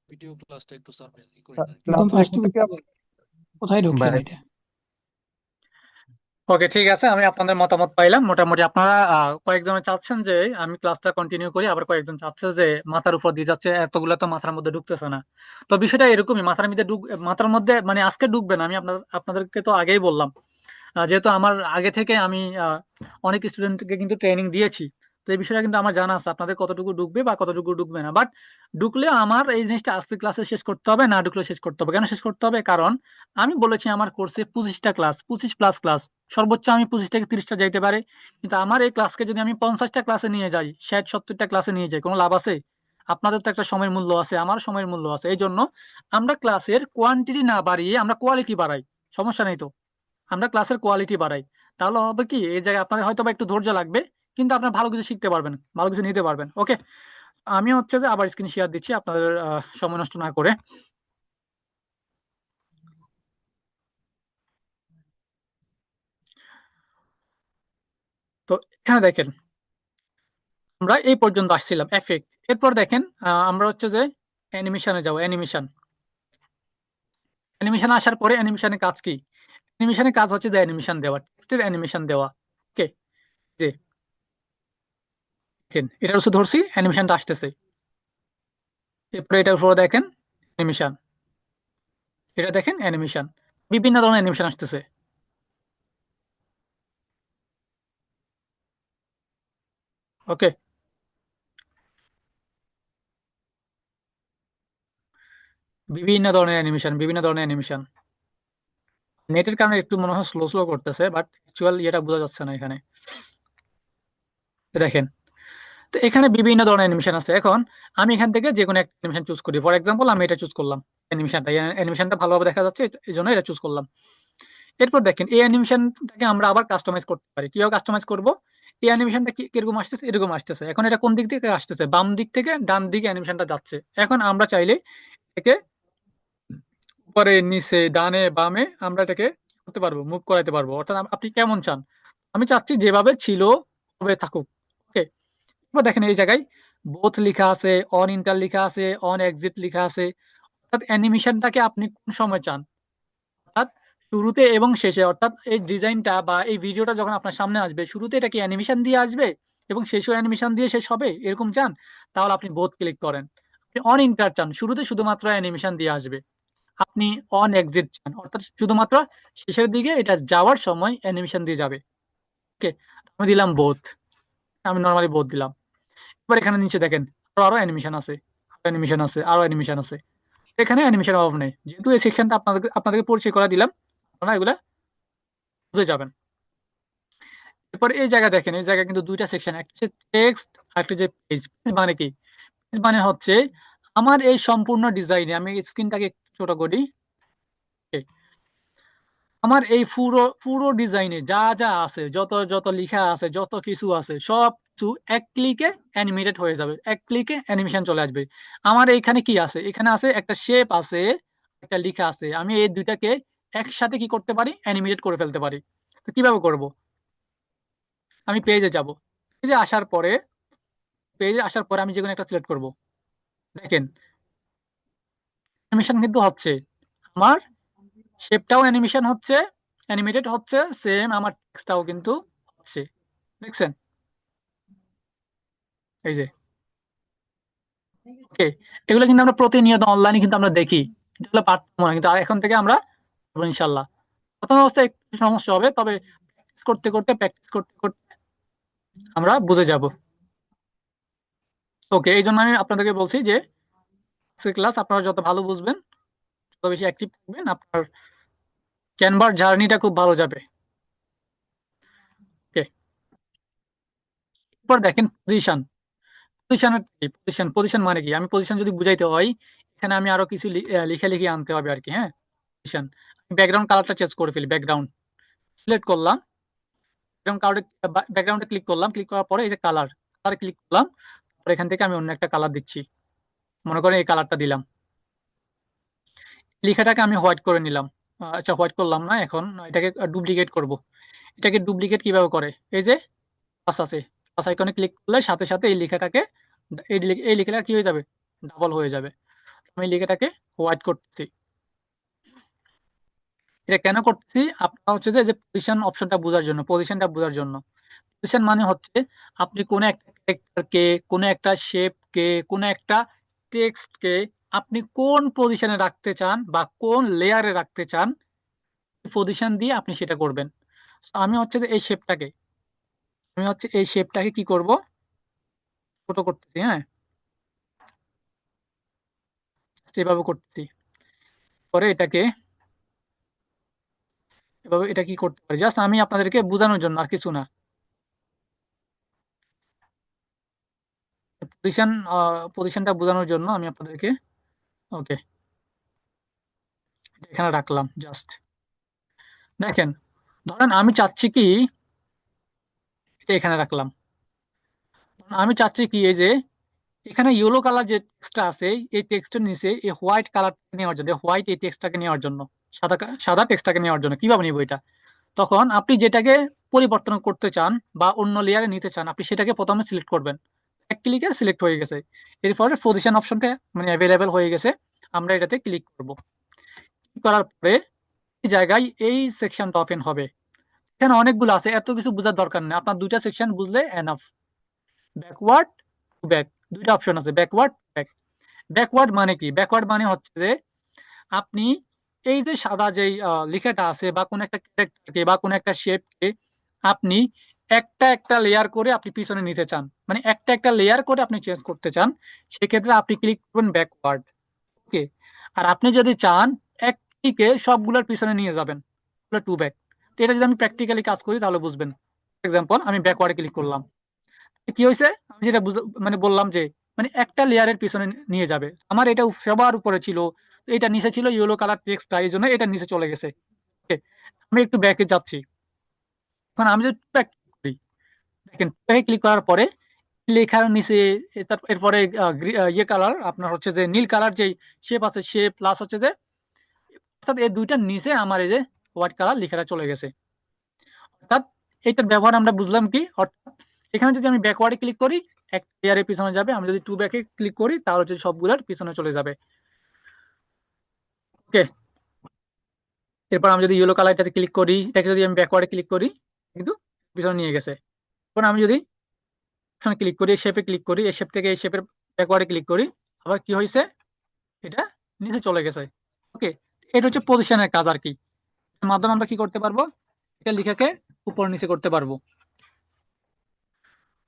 ভিডিও ক্লাসটা একটু সার্ভে করে নেন। একদম ক্লাসের ফার্স্টে রেকর্ডটা কেমন? কোথায় ঢুকলাম ভাই এটা? ওকে, ঠিক আছে, আমি আপনাদের মতামত পাইলাম। মোটামুটি আপনারা কয়েকজনে চাচ্ছেন যে আমি ক্লাসটা কন্টিনিউ করি, আবার কয়েকজন চাচ্ছে যে মাথার উপর দিয়ে যাচ্ছে, এতগুলো তো মাথার মধ্যে ঢুকতেছে না। তো বিষয়টা এরকমই, মাথার মধ্যে আজকে ঢুকবে না। আমি আপনাদেরকে তো আগেই বললাম, যেহেতু আমার আগে থেকে আমি অনেক স্টুডেন্টকে কিন্তু ট্রেনিং দিয়েছি। তো এই বিষয়টা কিন্তু আমার জানা আছে আপনাদের কতটুকু ঢুকবে বা কতটুকু ঢুকবে না। বাট ঢুকলেও আমার এই জিনিসটা আজকে ক্লাসে শেষ করতে হবে, না ঢুকলে শেষ করতে হবে। কেন শেষ করতে হবে? কারণ আমি বলেছি আমার কোর্সে 25টা ক্লাস, 25+ ক্লাস, সর্বোচ্চ আমি 25 থেকে 30টা যাইতে পারে। কিন্তু আমার এই ক্লাসকে যদি আমি 50টা ক্লাসে নিয়ে যাই, 60-70টা ক্লাসে নিয়ে যাই, কোনো লাভ আছে? আপনাদের তো একটা সময়ের মূল্য আছে, আমার সময়ের মূল্য আছে। এই জন্য আমরা ক্লাসের কোয়ান্টিটি না বাড়িয়ে আমরা কোয়ালিটি বাড়াই। সমস্যা নেই তো, আমরা ক্লাসের কোয়ালিটি বাড়াই। তাহলে হবে কি, এই জায়গায় আপনাদের হয়তো বা একটু ধৈর্য লাগবে, কিন্তু আপনারা ভালো কিছু শিখতে পারবেন, ভালো কিছু নিতে পারবেন। ওকে, আমি হচ্ছে যে আবার স্ক্রিন শেয়ার দিচ্ছি আপনাদের সময় নষ্ট না করে। তো এখানে দেখেন, আমরা এই পর্যন্ত আসছিলাম এফেক্ট। এরপর দেখেন আমরা হচ্ছে যে অ্যানিমেশনে যাবো। অ্যানিমেশন অ্যানিমেশন আসার পরে অ্যানিমেশনের কাজ কি? অ্যানিমেশনের কাজ হচ্ছে যে অ্যানিমেশন দেওয়া, টেক্সটের অ্যানিমেশন দেওয়া। ওকে, যে দেখেন এটার হচ্ছে ধরছি অ্যানিমেশনটা আসতেছে। এরপরে এটার উপরে দেখেন অ্যানিমেশন, এটা দেখেন অ্যানিমেশন, বিভিন্ন ধরনের অ্যানিমেশন আসতেছে। ওকে, বিভিন্ন ধরনের অ্যানিমেশন। নেটের কারণে একটু মনে হয় স্লো স্লো করতেছে, বাট অ্যাকচুয়াল ইয়েটা বোঝা যাচ্ছে না এখানে। দেখেন, তো এখানে বিভিন্ন ধরনের অ্যানিমেশন আছে। এখন আমি এখান থেকে যে কোনো একটা অ্যানিমেশন চুজ করি। ফর এক্সাম্পল আমি এটা চুজ করলাম, অ্যানিমেশনটা ভালোভাবে দেখা যাচ্ছে, এই জন্য এটা চুজ করলাম। এরপর দেখেন এই অ্যানিমেশনটাকে আমরা আবার কাস্টমাইজ করতে পারি। কিভাবে কাস্টমাইজ করব? এই অ্যানিমেশনটা কিরকম আসতেছে, এরকম আসতেছে। এখন এটা কোন দিক থেকে আসতেছে? বাম দিক থেকে ডান দিকে অ্যানিমেশনটা যাচ্ছে। এখন আমরা চাইলে এটাকে উপরে নিচে ডানে বামে আমরা এটাকে করতে পারবো, মুভ করাতে পারবো। অর্থাৎ আপনি কেমন চান? আমি চাচ্ছি যেভাবে ছিল ওভাবে থাকুক। ওকে, এবার দেখেন এই জায়গায় বোথ লেখা আছে, অন ইন্টার লেখা আছে, অন এক্সিট লেখা আছে। অর্থাৎ অ্যানিমেশনটাকে আপনি কোন সময় চান, অর্থাৎ শুরুতে এবং শেষে। অর্থাৎ এই ডিজাইনটা বা এই ভিডিওটা যখন আপনার সামনে আসবে, শুরুতে এটা কি অ্যানিমেশন দিয়ে আসবে এবং শেষও অ্যানিমেশন দিয়ে শেষ হবে, এরকম চান? তাহলে আপনি বোথ ক্লিক করেন। আপনি অন ইন্টার চান, শুরুতে শুধুমাত্র অ্যানিমেশন দিয়ে আসবে, আপনি অন এক্সিট চান, অর্থাৎ শুধুমাত্র শেষের দিকে এটা যাওয়ার সময় অ্যানিমেশন দিয়ে যাবে। ওকে, আমি দিলাম বোথ, আমি নর্মালি বোথ দিলাম। এবার এখানে নিচে দেখেন আরো আরো অ্যানিমেশন আছে, আরো অ্যানিমেশন আছে, আরো অ্যানিমেশন আছে। এখানে অ্যানিমেশন অভাব নেই, যেহেতু এই সেকশনটা আপনাদেরকে পরিচয় করে দিলাম, আপনারা এগুলা বুঝে যাবেন। এরপর এই জায়গা দেখেন, এই জায়গায় কিন্তু দুইটা সেকশন, একটা টেক্সট আর একটা যে পেজ। পেজ মানে কি? পেজ মানে হচ্ছে আমার এই সম্পূর্ণ ডিজাইনে, আমি স্ক্রিনটাকে ছোট করি, okay, আমার এই পুরো পুরো ডিজাইনে যা যা আছে, যত যত লেখা আছে, যত কিছু আছে, সব কিছু এক ক্লিকে অ্যানিমেটেড হয়ে যাবে, এক ক্লিকে অ্যানিমেশন চলে আসবে। আমার এইখানে কি আছে? এখানে আছে একটা শেপ আছে, একটা লেখা আছে, আমি এই দুইটাকে একসাথে কি করতে পারি? অ্যানিমেটেড করে ফেলতে পারি। তো কিভাবে করব? আমি পেজে যাব, পেজে আসার পরে আমি যে কোনো একটা সিলেক্ট করব। দেখেন অ্যানিমেশন কিন্তু হচ্ছে, আমার শেপটাও অ্যানিমেশন হচ্ছে, অ্যানিমেটেড হচ্ছে, সেম আমার টেক্সটটাও কিন্তু হচ্ছে। দেখছেন? এই যে, ওকে, এগুলো কিন্তু আমরা প্রতিনিয়ত অনলাইনে কিন্তু আমরা দেখি, এগুলো পারতাম না, কিন্তু এখন থেকে আমরা পারবো ইনশাল্লাহ। প্রথম অবস্থায় একটু সমস্যা হবে, তবে প্র্যাকটিস করতে করতে আমরা বুঝে যাব। ওকে, এই জন্য আমি আপনাদেরকে বলছি যে ক্লাস আপনারা যত ভালো বুঝবেন, তত বেশি অ্যাক্টিভ থাকবেন, আপনার ক্যানভার জার্নিটা খুব ভালো যাবে। ওকে, এরপর দেখেন পজিশন। পজিশন মানে কি? আমি পজিশন যদি বুঝাইতে হয়, এখানে আমি আরো কিছু লিখে লিখে আনতে হবে আর কি। হ্যাঁ, পজিশন, ব্যাকগ্রাউন্ড কালারটা চেঞ্জ করে ফেলি, ব্যাকগ্রাউন্ড সিলেক্ট করলাম, ব্যাকগ্রাউন্ডে ক্লিক করলাম, ক্লিক করার পরে এই যে কালার ক্লিক করলাম, আর এখান থেকে আমি অন্য একটা কালার দিচ্ছি, মনে করেন এই কালারটা দিলাম। লেখাটাকে আমি হোয়াইট করে নিলাম। আচ্ছা, হোয়াইট করলাম না, এখন এটাকে ডুপ্লিকেট করব। এটাকে ডুপ্লিকেট কিভাবে করে? এই যে প্লাস আছে, প্লাস আইকনে ক্লিক করলে সাথে সাথে এই লেখাটাকে, এই লেখাটা কি হয়ে যাবে? ডাবল হয়ে যাবে। আমি এই লেখাটাকে হোয়াইট করতেছি। এটা কেন করতেছি? আপনার হচ্ছে যে পজিশন অপশনটা বোঝার জন্য, পজিশনটা বোঝার জন্য। পজিশন মানে হচ্ছে আপনি কোন একটা ক্যারেক্টারকে, কোন একটা শেপকে, কোন একটা টেক্সটকে আপনি কোন পজিশনে রাখতে চান বা কোন লেয়ারে রাখতে চান, পজিশন দিয়ে আপনি সেটা করবেন। তো আমি হচ্ছে এই শেপটাকে কি করব? ছোট করতেছি। হ্যাঁ, এভাবে করতেছি, পরে এটাকে এভাবে, এটা কি করতে পারি? জাস্ট আমি আপনাদেরকে বোঝানোর জন্য, আর কিছু না। পজিশন, পজিশনটা বোঝানোর জন্য আমি আপনাদেরকে, ওকে, এখানে রাখলাম জাস্ট। দেখেন, ধরেন আমি চাচ্ছি কি, এটা এখানে রাখলাম। আমি চাচ্ছি কি, এই যে এখানে ইয়েলো কালার যে টেক্সটটা আছে, এই টেক্সটের নিচে এই হোয়াইট কালার নেওয়ার জন্য, হোয়াইট এই টেক্সটটাকে নেওয়ার জন্য, সাদা টেক্সটটাকে নেওয়ার জন্য কিভাবে নিব এটা? তখন আপনি যেটাকে পরিবর্তন করতে চান বা অন্য লেয়ারে নিতে চান, আপনি সেটাকে প্রথমে সিলেক্ট করবেন। এক ক্লিকে সিলেক্ট হয়ে গেছে, এরপরে পজিশন অপশনটা মানে অ্যাভেলেবেল হয়ে গেছে, আমরা এটাতে ক্লিক করব। ক্লিক করার পরে এই জায়গায় এই সেকশনটা ওপেন হবে। এখানে অনেকগুলো আছে, এত কিছু বোঝার দরকার নেই, আপনার দুইটা সেকশন বুঝলে এনাফ। ব্যাকওয়ার্ড টু ব্যাক, দুইটা অপশন আছে, ব্যাকওয়ার্ড ব্যাক। ব্যাকওয়ার্ড মানে কি? ব্যাকওয়ার্ড মানে হচ্ছে যে আপনি এই যে সাদা যেই লেখাটা আছে, বা কোন একটা ক্যারেক্টারকে বা কোন একটা শেপকে আপনি একটা একটা লেয়ার করে আপনি পিছনে নিতে চান, মানে একটা একটা লেয়ার করে আপনি চেঞ্জ করতে চান, সেক্ষেত্রে আপনি ক্লিক করবেন ব্যাকওয়ার্ড। ওকে, আর আপনি যদি চান এক ক্লিকে সবগুলোর পিছনে নিয়ে যাবেন, টু ব্যাক। তো এটা যদি আমি প্র্যাকটিক্যালি কাজ করি তাহলে বুঝবেন। এক্সাম্পল, আমি ব্যাকওয়ার্ডে ক্লিক করলাম, কি হয়েছে? আমি যেটা মানে বললাম যে, মানে একটা লেয়ারের পিছনে নিয়ে যাবে। আমার এটা সবার উপরে ছিল, এটা নিচে ছিল ইয়েলো কালার টেক্সটটা, এই জন্য এটা নিচে চলে গেছে। ওকে, আমি একটু ব্যাকে যাচ্ছি। এখন আমি যদি ব্যাক করি, দেখেন ব্যাকে ক্লিক করার পরে লেখার নিচে এরপরে ইয়ে কালার, আপনার হচ্ছে যে নীল কালার যেই শেপ আছে, শেপ প্লাস হচ্ছে যে, অর্থাৎ এই দুইটার নিচে আমার এই যে হোয়াইট কালার লেখাটা চলে গেছে। অর্থাৎ এইটার ব্যবহার আমরা বুঝলাম কি? অর্থাৎ এখানে যদি আমি ব্যাকওয়ার্ডে ক্লিক করি, এক লেয়ারের পিছনে যাবে, আমি যদি টু ব্যাকে ক্লিক করি তাহলে হচ্ছে সবগুলোর পিছনে চলে যাবে। ওকে, এরপর আমি যদি ইয়েলো কালারটাতে ক্লিক করি, এটাকে যদি আমি ব্যাকওয়ার্ডে ক্লিক করি, কিন্তু পিছনে নিয়ে গেছে। এখন আমি যদি এখানে ক্লিক করি, শেপে ক্লিক করি, এই শেপ থেকে এই শেপের ব্যাকওয়ার্ডে ক্লিক করি, আবার কি হয়েছে? এটা নিচে চলে গেছে। ওকে, এটা হচ্ছে পজিশনের কাজ আর কি। এর মাধ্যমে আমরা কি করতে পারবো, এটা লিখাকে উপর নিচে করতে পারবো।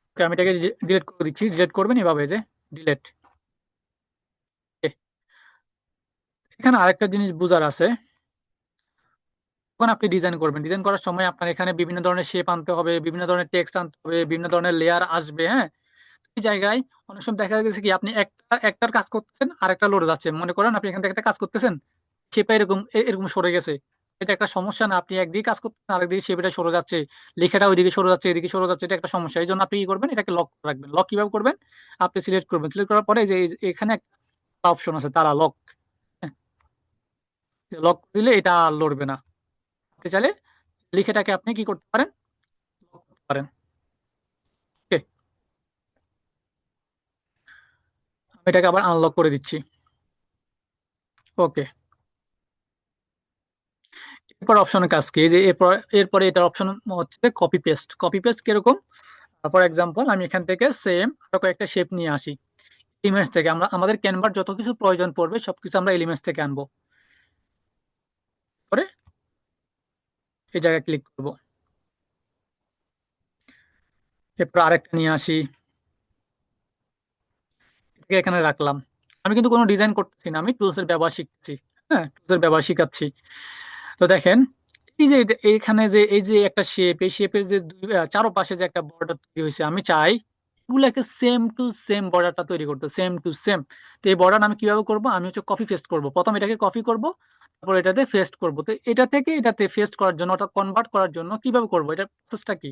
Okay, আমি এটাকে ডিলিট করে দিচ্ছি। ডিলিট করবেন এভাবে যে ডিলিট। এখানে আরেকটা জিনিস বুঝার আছে, যখন আপনি ডিজাইন করবেন, ডিজাইন করার সময় আপনার এখানে বিভিন্ন ধরনের শেপ আনতে হবে, বিভিন্ন ধরনের টেক্সট আনতে হবে, বিভিন্ন ধরনের লেয়ার আসবে। হ্যাঁ, এই জায়গায় অনেক সময় দেখা গেছে কি আপনি একটার কাজ করতেন আর একটা লড়ে যাচ্ছে। মনে করেন আপনি এখান থেকে একটা কাজ করতেছেন, শেপটা এরকম এরকম সরে গেছে। এটা একটা সমস্যা না? আপনি একদিকে কাজ করতেন আরেকদিকে শেপটা সরে যাচ্ছে, লেখাটা ওইদিকে সরে যাচ্ছে, এদিকে সরে যাচ্ছে, এটা একটা সমস্যা। এই জন্য আপনি কি করবেন, এটাকে লক রাখবেন। লক কিভাবে করবেন, আপনি সিলেক্ট করবেন, সিলেক্ট করার পরে যে এখানে একটা অপশন আছে তারা লক, লক দিলে এটা আর লড়বে না। আপনি চাইলে লিখেটাকে আপনি কি করতে পারেন, lock করতে পারেন। ওকে, আমি এটাকে আবার আনলক করে দিচ্ছি। ওকে, এরপর অপশনের কাজ কি, এই যে এরপরে এটার অপশন হচ্ছে কপি পেস্ট। কপি পেস্ট কিরকম, ফর এক্সাম্পল আমি এখান থেকে সেম আরো কয়েকটা শেপ নিয়ে আসি এলিমেন্টস থেকে। আমরা আমাদের ক্যানভার যত কিছু প্রয়োজন পড়বে সবকিছু আমরা এলিমেন্টস থেকে আনবো। পরে এই জায়গায় ক্লিক করব, এরপর আরেকটা নিয়ে আসি, এটাকে এখানে রাখলাম। আমি কিন্তু কোনো ডিজাইন করতেছি না, আমি টুলসের ব্যবহার শিখছি। হ্যাঁ, টুলসের ব্যবহার শিখাচ্ছি। তো দেখেন, এই যে এইখানে যে এই যে একটা শেপ, এই শেপের যে চারপাশে যে একটা বর্ডার তৈরি হয়েছে, আমি চাই এগুলাকে সেম টু সেম বর্ডারটা তৈরি করতে, সেম টু সেম। তো এই বর্ডার আমি কিভাবে করব, আমি হচ্ছে কপি পেস্ট করব। প্রথম এটাকে কপি করব, তারপর এটাতে পেস্ট করব। তো এটা থেকে এটাতে পেস্ট করার জন্য, ওটা কনভার্ট করার জন্য কিভাবে করব, এটা প্রসেসটা কি,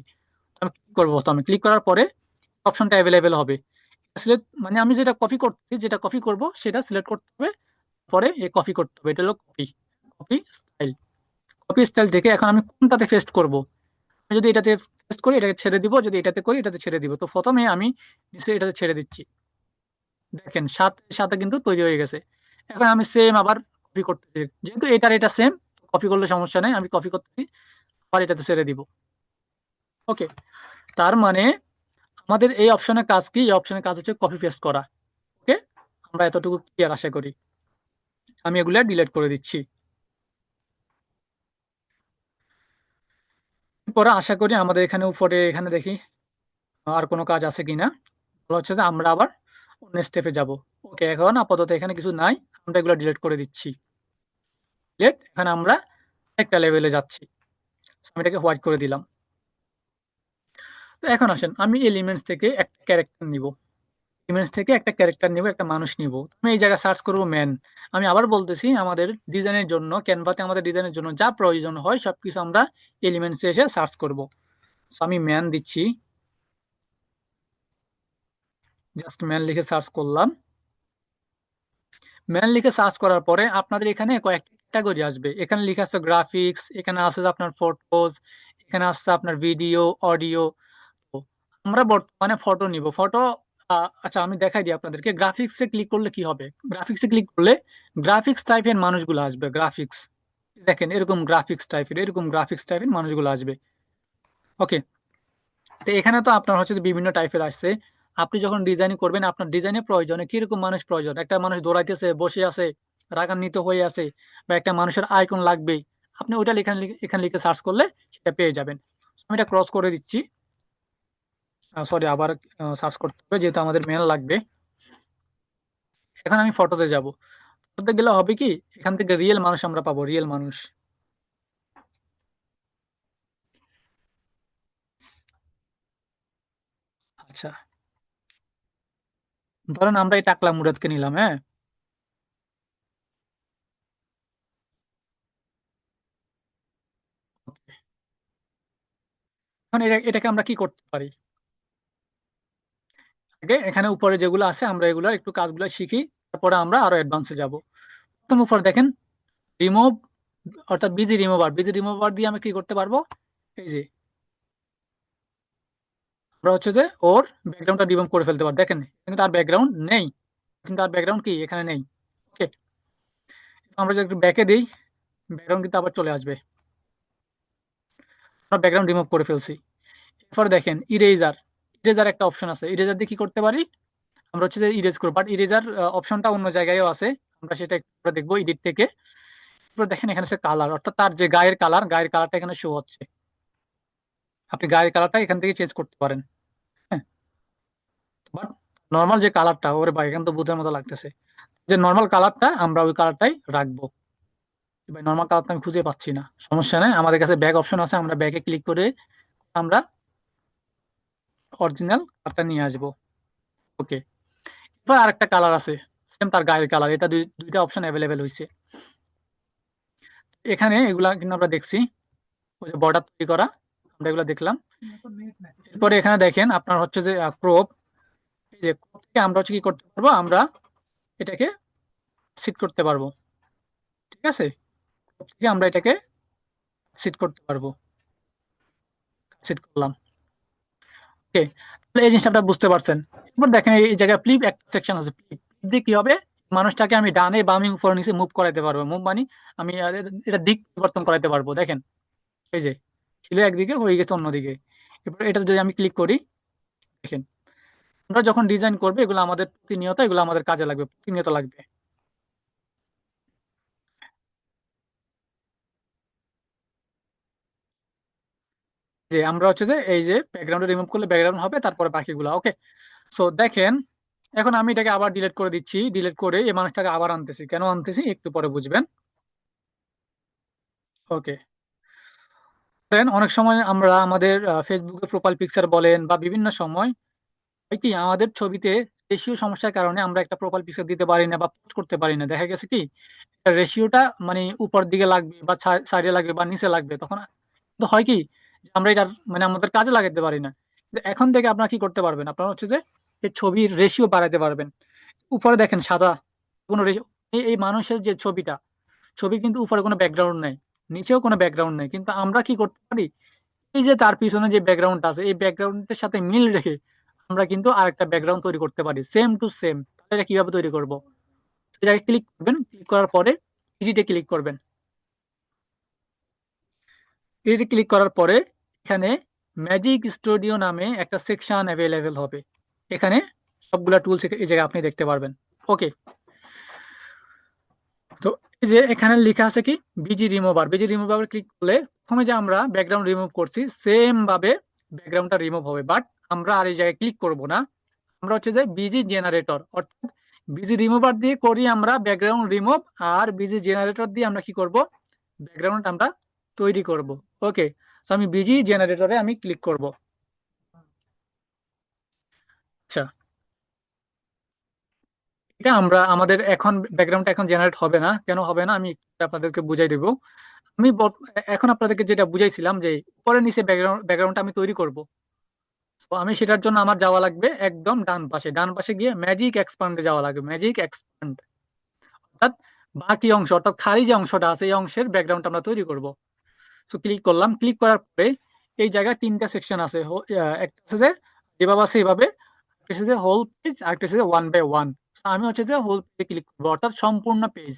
আমি ক্লিক করবো। তো আমি ক্লিক করার পরে অপশনটা অ্যাভেলেবেল হবে। সিলেক্ট মানে আমি যেটা কপি করতে, যেটা কপি করব সেটা সিলেক্ট করতে হবে, পরে এই কপি করতে হবে। এটা হলো copy, copy style. Copy style থেকে এখন আমি কোনটাতে পেস্ট করব, আমি যদি এটাতে পেস্ট করি এটাকে ছেড়ে দিব, যদি এটাতে করি এটাতে ছেড়ে দিব। তো প্রথমে আমি নিচে এটাতে ছেড়ে দিচ্ছি, দেখেন সাথে সাথে কিন্তু তৈরি হয়ে গেছে। এখন আমি সেম আবার কপি করতেছি, যেহেতু এটার এটা সেম, কপি করলে সমস্যা নেই, আমি কপি করতেছি আবার এটাতে ছেড়ে দিব। ওকে, তার মানে আমাদের এই অপশনের কাজ কি, এই অপশনের কাজ হচ্ছে কপি পেস্ট করা। ওকে, আমরা এতটুকু ক্লিয়ার আশা করি। আমি এগুলা ডিলিট করে দিচ্ছি। পরে আশা করি আমাদের এখানে উপরে এখানে দেখি আর কোনো কাজ আছে কিনা। বলা হচ্ছে যে আমরা আবার অন্য স্টেপে যাব। ওকে, এখন আপাতত এখানে কিছু নাই, আমরা এগুলো ডিলিট করে দিচ্ছি। ডিলিট, এখানে আমরা একটা লেভেলে যাচ্ছি। আমি এটাকে হোয়াইট করে দিলাম। তো এখন আসেন, আমি এলিমেন্টস থেকে একটা ক্যারেক্টার নিব, এলিমেন্টস থেকে একটা ক্যারেক্টার নিব, একটা মানুষ নিব। আমি এই জায়গায় সার্চ করব ম্যান। আমি আবার বলতেছি, আমাদের ডিজাইনের জন্য ক্যানভাতে আমাদের ডিজাইনের জন্য যা প্রয়োজন হয় সবকিছু আমরা এলিমেন্টসে এসে সার্চ করব। আমি ম্যান দিচ্ছি, জাস্ট ম্যান লিখে সার্চ করলাম। ম্যান লিখে সার্চ করার পরে আপনাদের এখানে কয়েকটা ক্যাটাগরি আসবে। এখানে লিখা আছে গ্রাফিক্স, এখানে আছে আপনার ফটোজ, এখানে আছে আপনার ভিডিও, অডিও। আমরা বর্তমানে ফটো নিব। ফটো, আচ্ছা আমি দেখাই দিই আপনাদেরকে। গ্রাফিক্সে ক্লিক করলে কি হবে, গ্রাফিক্সে ক্লিক করলে গ্রাফিক্স টাইপের মানুষগুলো আসবে। গ্রাফিক্স, দেখেন এরকম গ্রাফিক্স টাইপের, এরকম গ্রাফিক্স টাইপের মানুষগুলো আসবে। ওকে, তো এখানে তো আপনার হচ্ছে যে বিভিন্ন টাইপের আসছে। আপনি যখন ডিজাইন করবেন, আপনার ডিজাইনের প্রয়োজনে কিরকম মানুষ প্রয়োজন, একটা মানুষ দৌড়াইতেছে, বসে আছে, রাগান্বিত হয়ে আছে, বা একটা মানুষের আইকন লাগবে, আপনি ওইটা এখানে লিখে সার্চ করলে সেটা পেয়ে যাবেন। আমি এটা ক্রস করে দিচ্ছি, সরি আবার সার্চ করতে হবে যেহেতু আমাদের মেল লাগবে। এখন আমি ফটোতে যাব। ফটোতে গেলে হবে কি, এখান থেকে রিয়েল মানুষ আমরা পাবো, রিয়েল মানুষ। আচ্ছা, ধরেন আমরা এই টাকলা মুরাদকে নিলাম। হ্যাঁ, এখন এটাকে আমরা কি করতে পারি, আগে এখানে উপরে যেগুলো আছে আমরা এগুলো একটু কাজগুলো শিখি, তারপরে আমরা আরো অ্যাডভান্সে যাব। প্রথম উপরে দেখেন রিমুভ, অর্থাৎ বিজি রিমুভার। বিজি রিমুভার দিয়ে আমি কি করতে পারবো, এই যে আমরা হচ্ছে যে ওর ব্যাকগ্রাউন্ডটা রিমুভ করে ফেলতে পারবো। দেখেন কিন্তু তার ব্যাকগ্রাউন্ড নেই, কিন্তু তার ব্যাকগ্রাউন্ড কি এখানে নেই। ওকে, আমরা যদি একটু ব্যাকে দিই, ব্যাকগ্রাউন্ড কিন্তু আবার চলে আসবে। আমরা ব্যাকগ্রাউন্ড রিমুভ করে ফেলছি। এরপরে দেখেন ইরেজার, ইরেজার একটা অপশন আছে। ইরেজার দিয়ে কি করতে পারি, আমরা হচ্ছে যে ইরেজ করবো, বাট ইরেজার অপশনটা অন্য জায়গায়ও আছে, আমরা সেটা একটু পরে দেখবো এডিট থেকে। এরপর দেখেন এখানে হচ্ছে কালার, অর্থাৎ তার যে গায়ের কালারটা এখানে শো হচ্ছে। আপনি গায়ের কালারটা এখান থেকে চেঞ্জ করতে পারেন। হ্যাঁ, বাট নর্মাল যে কালারটা, ওরে ভাই এখান তো বুঝার মতো লাগতেছে, যে নর্মাল কালারটা আমরা ওই কালারটাই রাখবো। ভাই নর্মাল কালারটা আমি খুঁজে পাচ্ছি না, সমস্যা নেই, আমাদের কাছে ব্যাক অপশন আছে, আমরা ব্যাকে ক্লিক করে আমরা অরিজিনাল কালারটা নিয়ে আসবো। ওকে, এবার আরেকটা কালার আছে সেম তার গায়ের কালার, এটা দুইটা অপশন অ্যাভেলেবেল হয়েছে এখানে। এগুলা কিন্তু আমরা দেখছি, ওই যে বর্ডার তৈরি করা, আমরা এগুলো দেখলাম। এরপরে এখানে দেখেন আপনার হচ্ছে যে ক্রপ, এই যে crop থেকে আমরা হচ্ছে কি করতে পারবো, আমরা এটাকে সিট করতে পারবো। ঠিক আছে, crop থেকে আমরা এটাকে সিট করতে পারবো। সিট করলাম। ওকে, তাহলে এই জিনিসটা আপনারা বুঝতে পারছেন। এবার দেখেন এই জায়গায় ফ্লিপ একটা সেকশন আছে, ফ্লিপ দিয়ে কি হবে, মানুষটাকে আমি ডানে বামে উপরে নিচে মুভ করাতে পারবো। মুভ মানে আমি এটা দিক পরিবর্তন করাতে পারবো। দেখেন এই যে ছিল একদিকে হয়ে গেছে অন্যদিকে। এবার এটা যদি আমি ক্লিক করি, দেখেন আমরা যখন ডিজাইন করবে এগুলো আমাদের প্রতিনিয়ত, এগুলো আমাদের কাজে লাগবে, প্রতিনিয়ত লাগবে। যে আমরা হচ্ছে যে এই যে ব্যাকগ্রাউন্ড রিমুভ করলে ব্যাকগ্রাউন্ড হবে, তারপরে বাকিগুলো। ওকে, সো দেখেন এখন আমি এটাকে আবার ডিলিট করে দিচ্ছি, ডিলিট করে এই মানুষটাকে আবার আনতেছি। কেন আনতেছি একটু পরে বুঝবেন। ওকে, দেন অনেক সময় আমরা আমাদের ফেসবুকে প্রোফাইল পিকচার বলেন বা বিভিন্ন সময় হয় কি আমাদের ছবিতে রেশিও সমস্যার কারণে আমরা একটা প্রোফাইল পিকচার দিতে পারি না বা পোস্ট করতে পারি না। দেখা গেছে কি রেশিওটা মানে উপর দিকে লাগবে বা সাইডে লাগবে বা নিচে লাগবে, তখন তো হয় কি যে আমরা এটা মানে আমাদের কাজে লাগাতে পারি না। কিন্তু এখন থেকে আপনারা কি করতে পারবেন, আপনারা হচ্ছে যে এই ছবির রেশিও বাড়াতে পারবেন। উপরে দেখেন সাদা কোনো এই এই মানুষের যে ছবিটা, ছবির কিন্তু উপরে কোনো ব্যাকগ্রাউন্ড নেই, নিচেও কোনো ব্যাকগ্রাউন্ড নেই, কিন্তু আমরা কি করতে পারি, এই যে তার পিছনে যে ব্যাকগ্রাউন্ড আছে এই ব্যাকগ্রাউন্ডের সাথে মিল রেখে আমরা কিন্তু আরেকটা ব্যাকগ্রাউন্ড তৈরি করতে পারি, সেম টু সেম। এটা কিভাবে তৈরি করব, এটাকে ক্লিক করবেন, ক্লিক করার পরে এডিটে ক্লিক করবেন। এডিটে ক্লিক করার পরে এখানে ম্যাজিক স্টুডিও নামে একটা সেকশন অ্যাভেলেবেল হবে। এখানে সবগুলা টুলস এই জায়গায় আপনি দেখতে পারবেন। ওকে, তো এই যে এখানে লেখা আছে কি busy remover, busy remover click করলে প্রথমে যে আমরা ব্যাকগ্রাউন্ড রিমুভ করছি সেম ভাবে ব্যাকগ্রাউন্ডটা রিমুভ হবে, বাট আমরা আর এই জায়গায় ক্লিক করব না। আমরা হচ্ছে যে বিজি জেনারেটর অর্থাৎ বিজি রিমুভার দিয়ে করি আমরা ব্যাকগ্রাউন্ড রিমুভ, আর বিজি জেনারেটর দিয়ে আমরা কি করব, ব্যাকগ্রাউন্ড আমরা তৈরি করব। ওকে, তো আমি বিজি জেনারেটরে আমি ক্লিক করব। আচ্ছা, এটা আমরা আমাদের এখন ব্যাকগ্রাউন্ডটা এখন জেনারেট হবে না, কেন হবে না আমি আপনাদেরকে বুঝাই দেব। আমি এখন আপনাদেরকে যেটা বুঝাইছিলাম যে উপরে নিচে ব্যাকগ্রাউন্ডটা আমি তৈরি করব, তো আমি সেটার জন্য আমার যাওয়া লাগবে একদম ডান পাশে, ডান পাশে গিয়ে ম্যাজিক এক্সপান্ডে যাওয়া লাগবে। ম্যাজিক এক্সপান্ড অর্থাৎ বাকি অংশ, অর্থাৎ খালি যে অংশটা আছে এই অংশের ব্যাকগ্রাউন্ড আমরা তৈরি করব। তো ক্লিক করলাম, ক্লিক করার পরে এই জায়গায় তিনটা সেকশন আছে, একটা হচ্ছে যে যেভাবে আছে এইভাবে, একটা হচ্ছে যে হোল পেজ, আর একটা হচ্ছে যে ওয়ান বাই ওয়ান। আমি হচ্ছে যে হোল পেজে ক্লিক করবো, অর্থাৎ সম্পূর্ণ পেজ।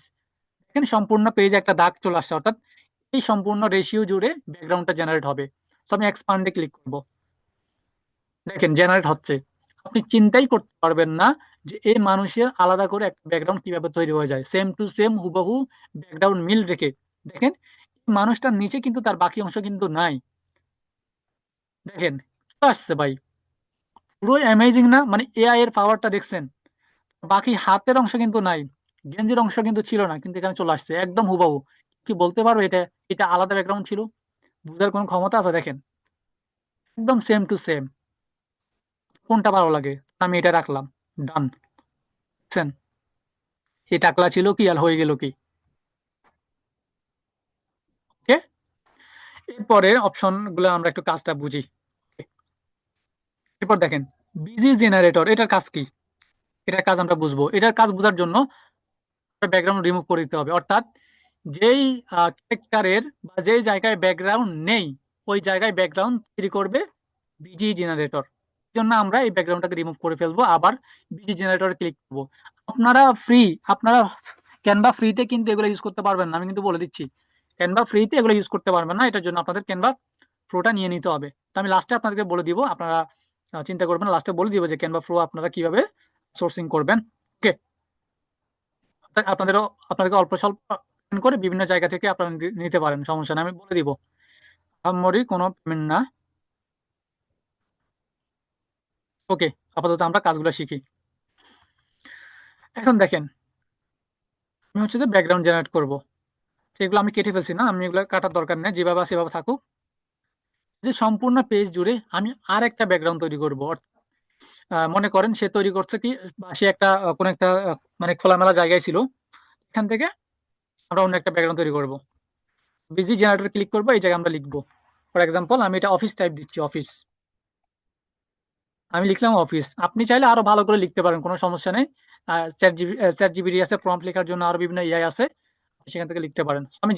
দেখেন সম্পূর্ণ পেজে একটা দাগ চলে আসছে, অর্থাৎ এই সম্পূর্ণ রেশিও জুড়ে ব্যাকগ্রাউন্ডটা জেনারেট হবে। তো আমি এক্সপান্ডে ক্লিক করব, দেখেন জেনারেট হচ্ছে। আপনি চিন্তাই করতে পারবেন না যে এই মানুষের আলাদা করে একটা ব্যাকগ্রাউন্ড কিভাবে তৈরি হয়ে যায়, সেম টু সেম হুবহু ব্যাকগ্রাউন্ড মিল রেখে। দেখেন মানুষটার নিচে কিন্তু তার বাকি অংশ কিন্তু নাই। দেখেন চলে আসছে ভাই, পুরো অ্যামেজিং না, মানে এআই এর পাওয়ারটা দেখছেন। বাকি হাতের অংশ কিন্তু নাই, গেঞ্জির অংশ কিন্তু ছিল না, কিন্তু এখানে চলে আসছে একদম হুবহু। কি বলতে পারবো এটা এটা আলাদা ব্যাকগ্রাউন্ড ছিল, বুঝার কোনো ক্ষমতা আছে? দেখেন একদম সেম টু সেম। কোনটা ভালো লাগে, আমি এটা রাখলাম, ডান। বুঝছেন এই টাকলা ছিল কি আর হয়ে গেল কি। ওকে, এরপরের অপশন গুলো আমরা একটু কাজটা বুঝি। এরপর দেখেন বিজি জেনারেটর, এটার কাজ কি, এটার কাজ আমরা বুঝবো। এটার কাজ বোঝার জন্য ব্যাকগ্রাউন্ড রিমুভ করে দিতে হবে, অর্থাৎ যেই ক্যারেক্টারের বা যেই জায়গায় ব্যাকগ্রাউন্ড নেই ওই জায়গায় ব্যাকগ্রাউন্ড তৈরি করবে বিজি জেনারেটর। এই জন্য আমরা এই ব্যাকগ্রাউন্ডটাকে রিমুভ করে ফেলবো, আবার বিজি জেনারেটরে ক্লিক করবো। আপনারা ক্যানভা ফ্রিতে কিন্তু এগুলো ইউজ করতে পারবেন না, আমি কিন্তু বলে দিচ্ছি ক্যানভা ফ্রিতে এগুলো ইউজ করতে পারবেন না, এটার জন্য আপনাদের ক্যানভা প্রোটা নিয়ে নিতে হবে। তো আমি লাস্টে আপনাদেরকে বলে দিব, আপনারা চিন্তা করবেন, লাস্টে বলে দিব যে ক্যানভা প্রো আপনারা কিভাবে সোর্সিং করবেন। ওকে, আপনাদেরও আপনাদেরকে অল্প স্বল্প করে বিভিন্ন জায়গা থেকে আপনারা নিতে পারেন, সমস্যা না, আমি বলে দিব। আহামরি কোনো পেমেন্ট না। ওকে, আপাতত আমরা কাজগুলো শিখি। এখন দেখেন, আমি হচ্ছে যে ব্যাকগ্রাউন্ড জেনারেট করব। এগুলো আমি কেটে ফেলছি, না আমি এগুলো কাটার দরকার নেই, যেভাবে আছে সেভাবে থাকুক। যে সম্পূর্ণ পেজ জুড়ে আমি আর একটা ব্যাকগ্রাউন্ড তৈরি করব। মনে করেন সে তৈরি করছে কি, বা সে একটা কোন একটা মানে খোলামেলা জায়গায় ছিল, এখান থেকে আমরা অন্য একটা ব্যাকগ্রাউন্ড তৈরি করব। বিজি জেনারেটর ক্লিক করবো, এই জায়গায় আমরা লিখবো। ফর এক্সাম্পল আমি এটা অফিস টাইপ দিচ্ছি, অফিস। আমি লিখলাম অফিস। আপনি চাইলে আরো ভালো করে লিখতে পারেন, কোনো সমস্যা নেই। চ্যাট জিপিটি আছে, প্রম্পট লেখার জন্য আরো বিভিন্ন এআই আছে, সেখান থেকে লিখতে পারেন। আমি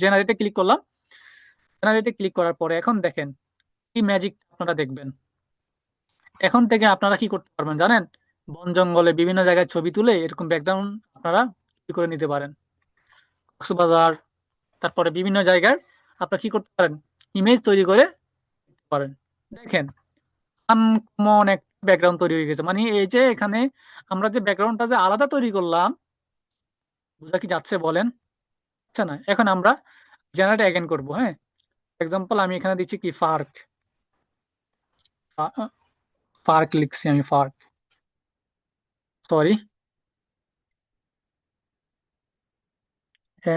জেনারেটে ক্লিক করলাম। জেনারেটে ক্লিক করার পরে এখন দেখেন কি ম্যাজিক আপনারা দেখবেন। এখন থেকে আপনারা কি করতে পারবেন জানেন? বন জঙ্গলে বিভিন্ন জায়গায় ছবি তুলে এরকম ব্যাকগ্রাউন্ড আপনারা তৈরি করে নিতে পারেন। কক্সবাজার, তারপরে বিভিন্ন জায়গায় আপনারা কি করতে পারেন, ইমেজ তৈরি করে দিতে পারেন। দেখেন আনকমন এক ব্যাকগ্রাউন্ড তৈরি হয়ে গেছে। মানে এই যে এখানে আমরা যে ব্যাকগ্রাউন্ডটা যে আলাদা তৈরি করলাম, বুঝা কি যাচ্ছে বলেন? আচ্ছা না, এখন আমরা জেনারেট অ্যাগেন করব। হ্যাঁ, এক্সাম্পল আমি এখানে দিচ্ছি কি পার্ক। পার্ক লিখছি আমি, park, sorry,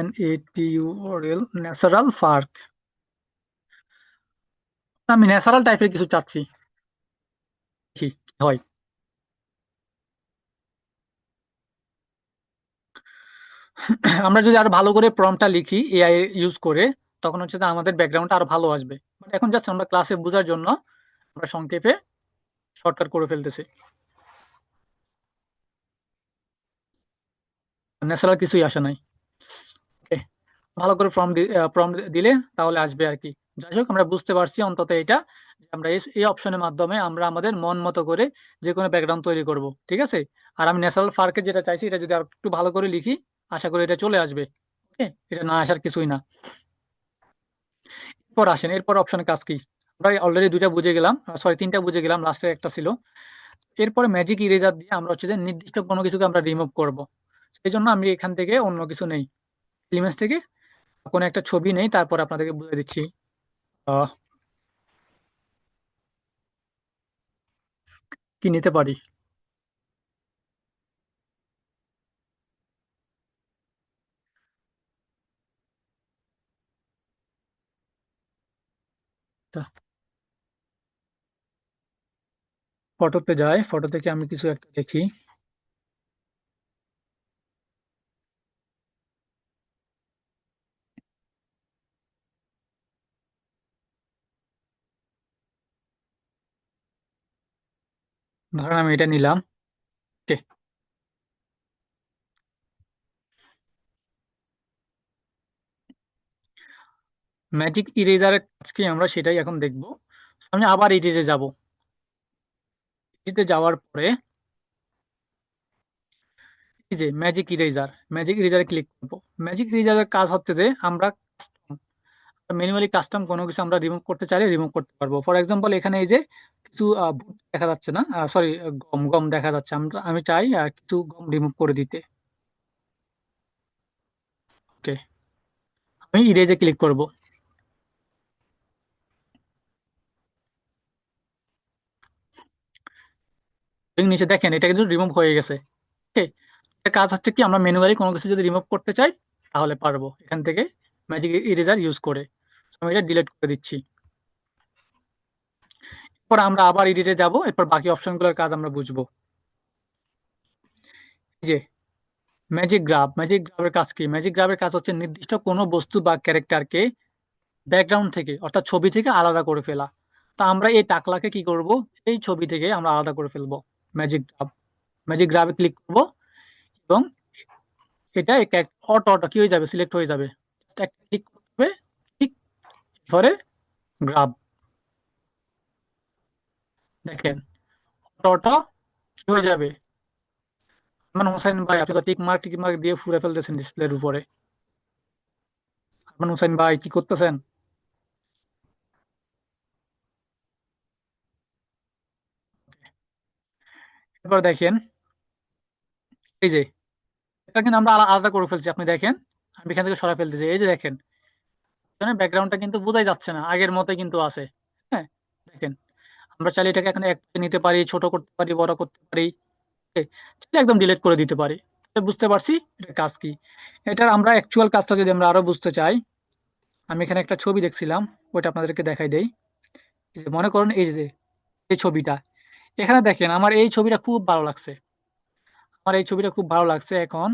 NATURAL, natural park. আমি ন্যাচারাল টাইপের কিছু চাচ্ছি, কি হয়। আমরা যদি আরো ভালো করে প্রম্পটটা লিখি এআই ইউজ করে, তখন হচ্ছে যে আমাদের ব্যাকগ্রাউন্ডটা আরো ভালো আসবে। বাট এখন জাস্ট আমরা ক্লাসে বোঝার জন্য আমরা সংক্ষেপে শর্টকাট করে ফেলতেছি। ন্যাচারাল কিছুই আসে নাই। Okay, ভালো করে ফর্ম দিলে তাহলে আসবে আর কি। যাই হোক, আমরা বুঝতে পারছি অন্তত এটা, যে আমরা এই অপশনের মাধ্যমে আমরা আমাদের মন মতো করে যে কোনো ব্যাকগ্রাউন্ড তৈরি করব। ঠিক আছে। আর আমি ন্যাচারাল পার্কে যেটা চাইছি, এটা যদি আর একটু ভালো করে লিখি, আশা করি এটা চলে আসবে। ওকে, এটা না আসার কিছুই না। এরপর আসেন, এরপর অপশনের কাজ কি? আমরা অলরেডি দুইটা বুঝে গেলাম, সরি তিনটা বুঝে গেলাম, লাস্টের একটা ছিল। এরপরে ম্যাজিক ইরেজার দিয়ে আমরা হচ্ছে যে নির্দিষ্ট কোনো কিছুকে আমরা রিমুভ করব। এই জন্য আমি এখান থেকে অন্য কিছু নেই, ইমেজ থেকে কোনো একটা ছবি নেই, তারপর আপনাদেরকে বলে দিচ্ছি। আহ, কি নিতে পারি? ফটোতে যাই, ফটো থেকে আমি কিছু একটা দেখি। ধরেন আমি এটা নিলাম। ওকে, ম্যাজিক ইরেজারের কাজ কি আমরা সেটাই এখন দেখব। আমি আবার এডিটে যাব। এডিটে যাওয়ার পরে এই যে ম্যাজিক ইরেজার, ম্যাজিক ইরেজারে ক্লিক করব। ম্যাজিক ইরেজারের কাজ হচ্ছে যে আমরা ম্যানুয়ালি কাস্টম কোনো কিছু আমরা রিমুভ করতে চাইলে রিমুভ করতে পারবো। ফর এক্সাম্পল এখানে এই যে কিছু ভুট দেখা যাচ্ছে না, সরি, গম গম দেখা যাচ্ছে, আমি চাই কিছু গম রিমুভ করে দিতে। ওকে, আমি ইরেজে ক্লিক করব। নিচে দেখেন এটা কিন্তু রিমুভ হয়ে গেছে। ওকে, কাজ হচ্ছে কি, আমরা ম্যানুয়ালি কোনো কিছু যদি রিমুভ করতে চাই তাহলে পারবো এখান থেকে ম্যাজিক ইরেজার ইউজ করে। আমি এটা ডিলিট করে দিচ্ছি। এরপর আমরা আবার এডিটে যাব, এরপর বাকি অপশনগুলোর কাজ আমরা বুঝবো। এই যে ম্যাজিক গ্রাফ, ম্যাজিক গ্রাফের কাজ কি? ম্যাজিক গ্রাফের কাজ হচ্ছে নির্দিষ্ট কোনো বস্তু বা ক্যারেক্টারকে ব্যাকগ্রাউন্ড থেকে, অর্থাৎ ছবি থেকে আলাদা করে ফেলা। তা আমরা এই টাকলাকে কি করব, এই ছবি থেকে আমরা আলাদা করে ফেলবো। ম্যাজিক গ্রাফ, ম্যাজিক গ্রাফে ক্লিক করব এবং এটা অটো অটো কি হয়ে যাবে, সিলেক্ট হয়ে যাবে। একটা ক্লিক করবে, ঠিক ধরে গ্রাফ, দেখেন অটো অটো কি হয়ে যাবে। আরমান হোসেন ভাই, আপনি তো টিক মার্ক দিয়ে ফুরে ফেলতেছেন ডিসপ্লের উপরে। আরমান হোসেন ভাই কি করতেছেন? এরপর দেখেন এই যে এটা কিন্তু আমরা আলাদা করে ফেলছি, আপনি দেখেন আমি এখান থেকে সরাই ফেলতেছি। এই যে দেখেন এখানে ব্যাকগ্রাউন্ডটা কিন্তু বোঝাই যাচ্ছে না, আগের মতোই কিন্তু আছে। হ্যাঁ, দেখেন আমরা চাইলে এটাকে এখানে এক নিতে পারি, ছোট করতে পারি, বড় করতে পারি, okay, চাইলে একদম ডিলিট করে দিতে পারি। তো বুঝতে পারছি এটা কাজ কি। এটার আমরা অ্যাকচুয়াল কাজটা যদি আমরা আরো বুঝতে চাই, আমি এখানে একটা ছবি দেখছিলাম, ওইটা আপনাদেরকে দেখাই দেই। এই যে মনে করুন এই যে এই ছবিটা, এখানে দেখেন আমার এই ছবিটা খুব ভালো লাগছে, আমার এই ছবিটা খুব ভালো লাগছে। এখন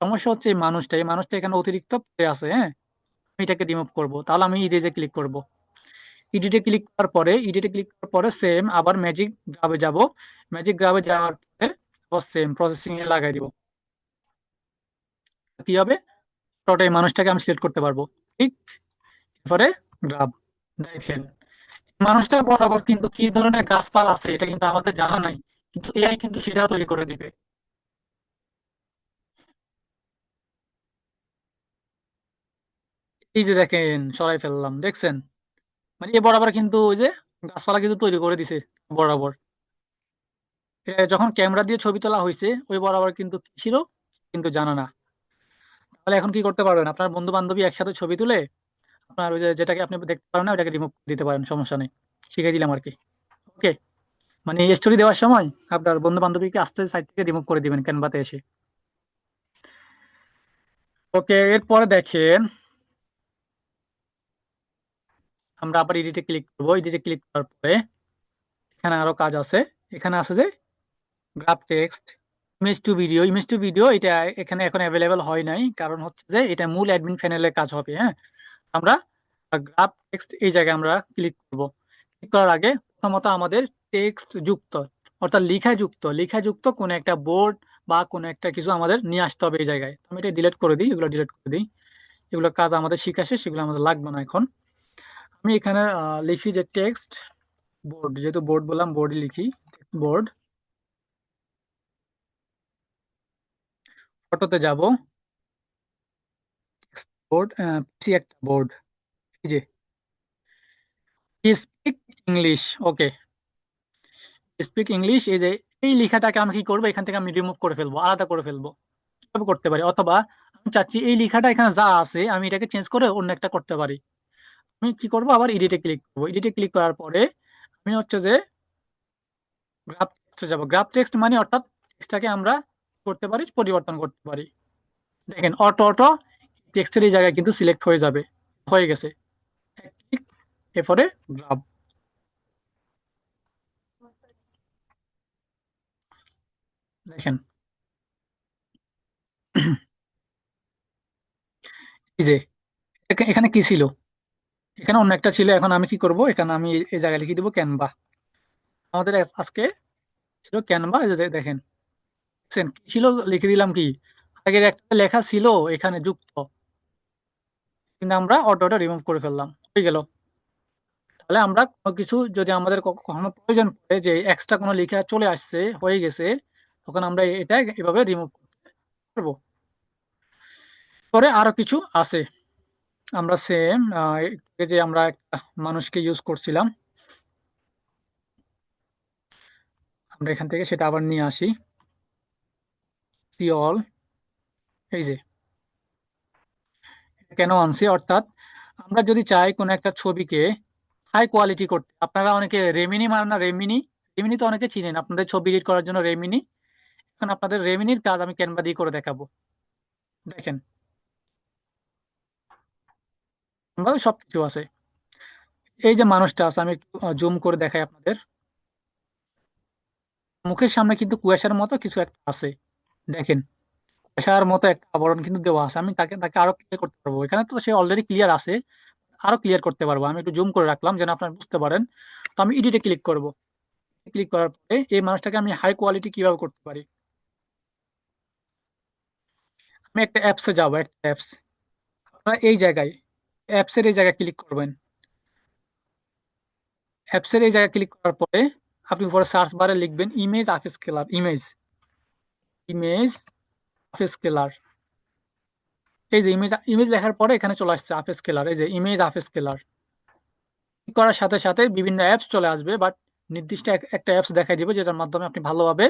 সমস্যা হচ্ছে এই মানুষটা এখানে অতিরিক্ত পড়ে আছে। হ্যাঁ, আমি এটাকে রিমুভ করব, তাহলে আমি ইরেজে ক্লিক করব। ইডিটে ক্লিক করার পরে সেম আবার ম্যাজিক গ্রাবে যাব। ম্যাজিক গ্রাবে যাওয়ার পরে আবার সেম প্রসেসিং এ লাগাই দিব। কি হবে, টোটাল মানুষটাকে আমি সিলেক্ট করতে পারবো। ঠিক, এরপরে গ্রাব, দেখেন মানুষটা বরাবর কিন্তু কি ধরনের গাছপালা আছে এটা কিন্তু আমাদের জানা নাই, কিন্তু এআই কিন্তু সেটা তৈরি করে দিবে। এই যে দেখেন সরাই ফেললাম, দেখছেন? মানে এ বরাবর কিন্তু ওই যে গাছপালা কিন্তু তৈরি করে দিছে বরাবর। এটা যখন ক্যামেরা দিয়ে ছবি তোলা হয়েছে ওই বরাবর কিন্তু কি ছিল কিন্তু জানা না। তাহলে এখন কি করতে পারবেন, আপনার বন্ধু বান্ধবী একসাথে ছবি তুলে আপনার ওই যে যেটাকে আপনি দেখতে পারেন না ওটাকে রিমুভ দিতে পারেন, সমস্যা নেই। শিখিয়ে দিলাম আর কি। ওকে, মানে স্টোরি দেওয়ার সময় আপনার বন্ধু বান্ধবীকে আস্তে সাইড থেকে রিমুভ করে দিবেন ক্যানভাতে এসে। ওকে, এরপরে দেখেন আমরা আবার এডিটে ক্লিক করবো। এডিটে ক্লিক করার পরে এখানে আরো কাজ আছে। এখানে আছে যে graph text, image to video, এটা এখানে এখন অ্যাভেলেবেল হয় নাই, কারণ হচ্ছে যে এটা মূল অ্যাডমিন প্যানেলে কাজ হবে। হ্যাঁ, আমরা গ্রাফ টেক্সট এই জায়গায় আমরা ক্লিক করব। ক্লিক করার আগে প্রথমত আমাদের টেক্সট যুক্ত, অর্থাৎ লেখা যুক্ত কোন একটা বোর্ড বা কোন একটা কিছু আমাদের নিয়ে আসতে হবে এই জায়গায়। আমি এটা ডিলিট করে দিই, এগুলো ডিলিট করে দিই। এগুলো কাজ আমাদের শিখা শেষ, সেগুলো আমাদের লাগবে না এখন। আমি এখানে লিখি যে টেক্সট বোর্ড, যেহেতু বোর্ড বললাম বোর্ডে লিখি বোর্ড। ফটোতে যাব, বোর্ড, একটা বোর্ড, এই যে স্পিক ইংলিশ। ওকে, স্পিক ইংলিশ, এই যে এই লেখাটাকে আমি কি করবো, এখান থেকে আমি রিমুভ করে ফেলবো, আলাদা করে ফেলবো। কিভাবে করতে পারি, অথবা আমি চাচ্ছি এই লেখাটা এখানে যা আছে আমি এটাকে চেঞ্জ করে অন্য একটা করতে পারি। আমি কি করবো, আবার এডিটে ক্লিক করবো। এডিটে ক্লিক করার পরে আমি হচ্ছে যে গ্রাফ টেক্সটে যাবো। গ্রাফ টেক্সট মানে অর্থাৎ টেক্সটটাকে আমরা করতে পারি, পরিবর্তন করতে পারি। দেখেন অটো অটো টেক্সটের এই জায়গায় কিন্তু সিলেক্ট হয়ে যাবে, হয়ে গেছে। ক্লিক, এরপরে গ্রাফ, দেখেন এই যে এখানে কি ছিল, এখানে অন্য একটা ছিল। এখন আমি কি করব, এখানে আমি এই জায়গায় লিখে দিব ক্যানভা। আমাদের আজকে ছিল ক্যানভা। এই যে দেখেন দেখছেন কি ছিল, লিখে দিলাম কি, আগের একটা লেখা ছিল এখানে যুক্ত, কিন্তু আমরা অটোটা রিমুভ করে ফেললাম, হয়ে গেল। তাহলে আমরা কোনো কিছু যদি আমাদের কখনো প্রয়োজন পড়ে যে এক্সট্রা কোনো লেখা চলে আসছে হয়ে গেছে, তখন আমরা এটা এভাবে রিমুভ করতে পারবো। পরে আরো কিছু আছে, আমরা সেম যে আমরা একটা মানুষকে ইউজ করছিলাম, আমরা এখান থেকে সেটা আবার নিয়ে আসি। অল, এই যে কেন আনছি, অর্থাৎ আমরা যদি চাই কোনো একটা ছবিকে হাই কোয়ালিটি করতে, আপনারা অনেকে রেমিনি মারেন না, রেমিনি, রেমিনি তো অনেকে চিনেন আপনাদের ছবি এডিট করার জন্য রেমিনি। এখন আপনাদের রেমিনির কাজ আমি ক্যানভা দিয়ে করে দেখাবো। দেখেন ক্যানভাতে সবকিছু আছে। এই যে মানুষটা আছে, আমি জুম করে দেখাই আপনাদের। মুখের সামনে কিন্তু কুয়াশার মতো কিছু একটা আছে, দেখেন কুয়াশার মতো একটা আবরণ কিন্তু দেওয়া আছে। আমি তাকে তাকে আরো ক্লিয়ার করতে পারবো, এখানে তো সে অলরেডি ক্লিয়ার আছে, আরো ক্লিয়ার করতে পারবো। আমি একটু জুম করে রাখলাম যেন আপনারা বুঝতে পারেন। তো আমি এডিটে ক্লিক করব। ক্লিক করার পরে এই মানুষটাকে আমি হাই কোয়ালিটি কিভাবে করতে পারি, আমি একটা অ্যাপসে যাবো, একটা অ্যাপস। আপনারা এই জায়গায় অ্যাপসের এই জায়গায় ক্লিক করবেন। অ্যাপসের এই জায়গায় ক্লিক করার পরে আপনি উপরে সার্চ বারে লিখবেন image upscaler, image, image upscaler. এই যে ইমেজ, ইমেজ লেখার পরে এখানে চলে আসছে আফ স্কেলার, এই যে ইমেজ আফ স্কেলার। ক্লিক করার সাথে সাথে বিভিন্ন অ্যাপস চলে আসবে, বাট নির্দিষ্ট একটা অ্যাপস দেখাই দিব যেটার মাধ্যমে আপনি ভালোভাবে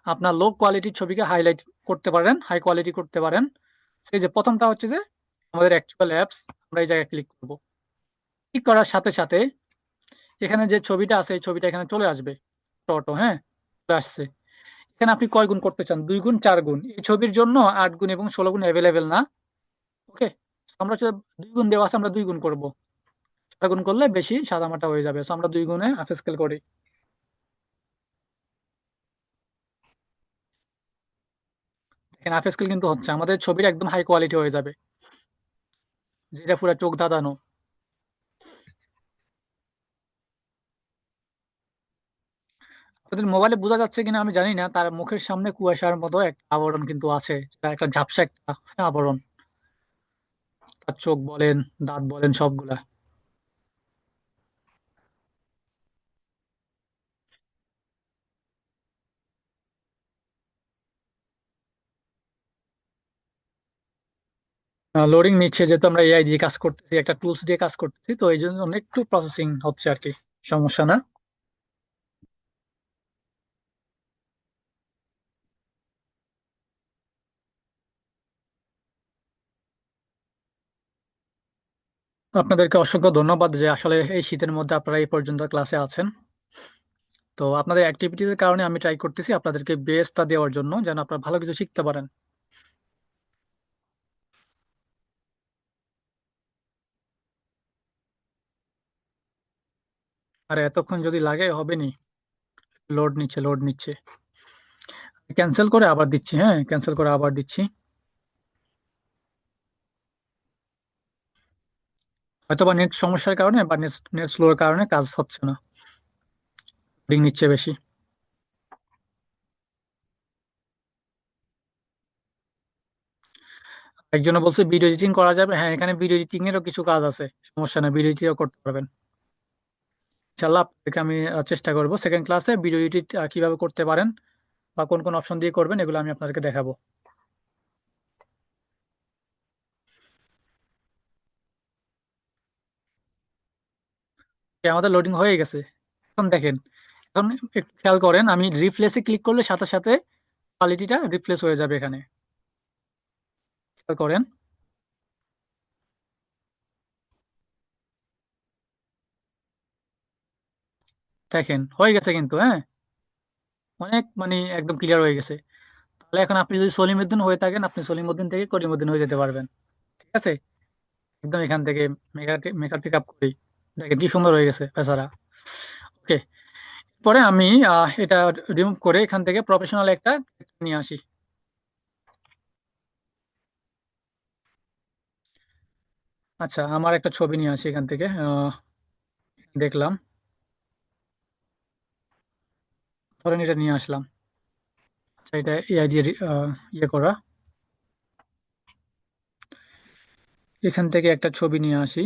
আপনার লো কোয়ালিটির ছবিকে হাইলাইট করতে পারেন, হাই কোয়ালিটি করতে পারেন। এই যে প্রথমটা হচ্ছে যে আমাদের অ্যাকচুয়াল অ্যাপস, আমরা এই জায়গায় ক্লিক করব। ক্লিক করার সাথে সাথে এখানে যে ছবিটা আছে এই ছবিটা এখানে চলে আসবে অটো, হ্যাঁ, চলে আসছে। এখানে আপনি কয় গুণ করতে চান, 2 গুণ 4 গুণ? এই ছবির জন্য 8 গুণ এবং 16 গুণ অ্যাভেলেবেল না। ওকে, আমরা 2 গুণ দেওয়া আছে, আমরা 2 গুণ করব। 4 গুণ করলে বেশি সাদামাটা হয়ে যাবে, সো আমরা 2 গুণে হাফ স্কেল করি। এখানে হাফ স্কেল কিন্তু হচ্ছে, আমাদের ছবির একদম হাই কোয়ালিটি হয়ে যাবে, যেটা পুরো চোখ ধাঁধানো। আপনাদের মোবাইলে বোঝা যাচ্ছে কিনা আমি জানি না, তার মুখের সামনে কুয়াশার মতো একটা আবরণ কিন্তু আছে, এটা একটা ঝাপসা একটা আবরণ। তার চোখ বলেন, দাঁত বলেন, সবগুলা। লোডিং নিচ্ছে, যেহেতু আমরা এআই দিয়ে কাজ করতেছি, একটা টুলস দিয়ে কাজ করতেছি, তো এই জন্য একটু প্রসেসিং হচ্ছে আর কি, সমস্যা না। আপনাদেরকে অসংখ্য ধন্যবাদ যে আসলে এই শীতের মধ্যে আপনারা এই পর্যন্ত ক্লাসে আছেন। তো আপনাদের অ্যাক্টিভিটির কারণে আমি ট্রাই করতেছি আপনাদেরকে বেস্টটা দেওয়ার জন্য, যেন আপনারা ভালো কিছু শিখতে পারেন। আর এতক্ষণ যদি লাগে হবে নি, লোড নিচ্ছে লোড নিচ্ছে। ক্যান্সেল করে আবার দিচ্ছি, হ্যাঁ, ক্যান্সেল করে আবার দিচ্ছি। হয়তো বা নেট সমস্যার কারণে বা নেট নেট স্লোর কারণে কাজ হচ্ছে না, লোডিং নিচ্ছে বেশি। একজনে বলছে ভিডিও এডিটিং করা যাবে, হ্যাঁ, এখানে ভিডিও এডিটিং এরও কিছু কাজ আছে, সমস্যা নেই, ভিডিও এডিটিংও করতে পারবেন। ইনশাল্লাহ আপনাদেরকে আমি চেষ্টা করবো সেকেন্ড ক্লাসে ভিডিও এডিট কিভাবে করতে পারেন বা কোন কোন অপশন দিয়ে করবেন এগুলো আমি আপনাদেরকে দেখাবো। আমাদের লোডিং হয়ে গেছে, এখন দেখেন, এখন একটু খেয়াল করেন, আমি রিফ্লেশে ক্লিক করলে সাথে সাথে কোয়ালিটিটা রিফ্লেশ হয়ে যাবে এখানে, খেয়াল করেন। দেখেন হয়ে গেছে কিন্তু, হ্যাঁ, অনেক মানে একদম ক্লিয়ার হয়ে গেছে। তাহলে এখন আপনি যদি সলিমউদ্দিন হয়ে থাকেন, আপনি সলিমউদ্দিন থেকে করিমউদ্দিন হয়ে যেতে পারবেন। ঠিক আছে, একদম এখান থেকে মেকার মেকার পিক আপ করি। দেখেন কি সুন্দর হয়ে গেছে বেচারা। ওকে, পরে আমি এটা রিমুভ করে এখান থেকে প্রফেশনাল একটা নিয়ে আসি। আচ্ছা, আমার একটা ছবি নিয়ে আসি এখান থেকে, দেখলাম, ধরেন এটা নিয়ে আসলাম। আচ্ছা, এটা এআই দিয়ে ইয়ে করা। এখান থেকে একটা ছবি নিয়ে আসি,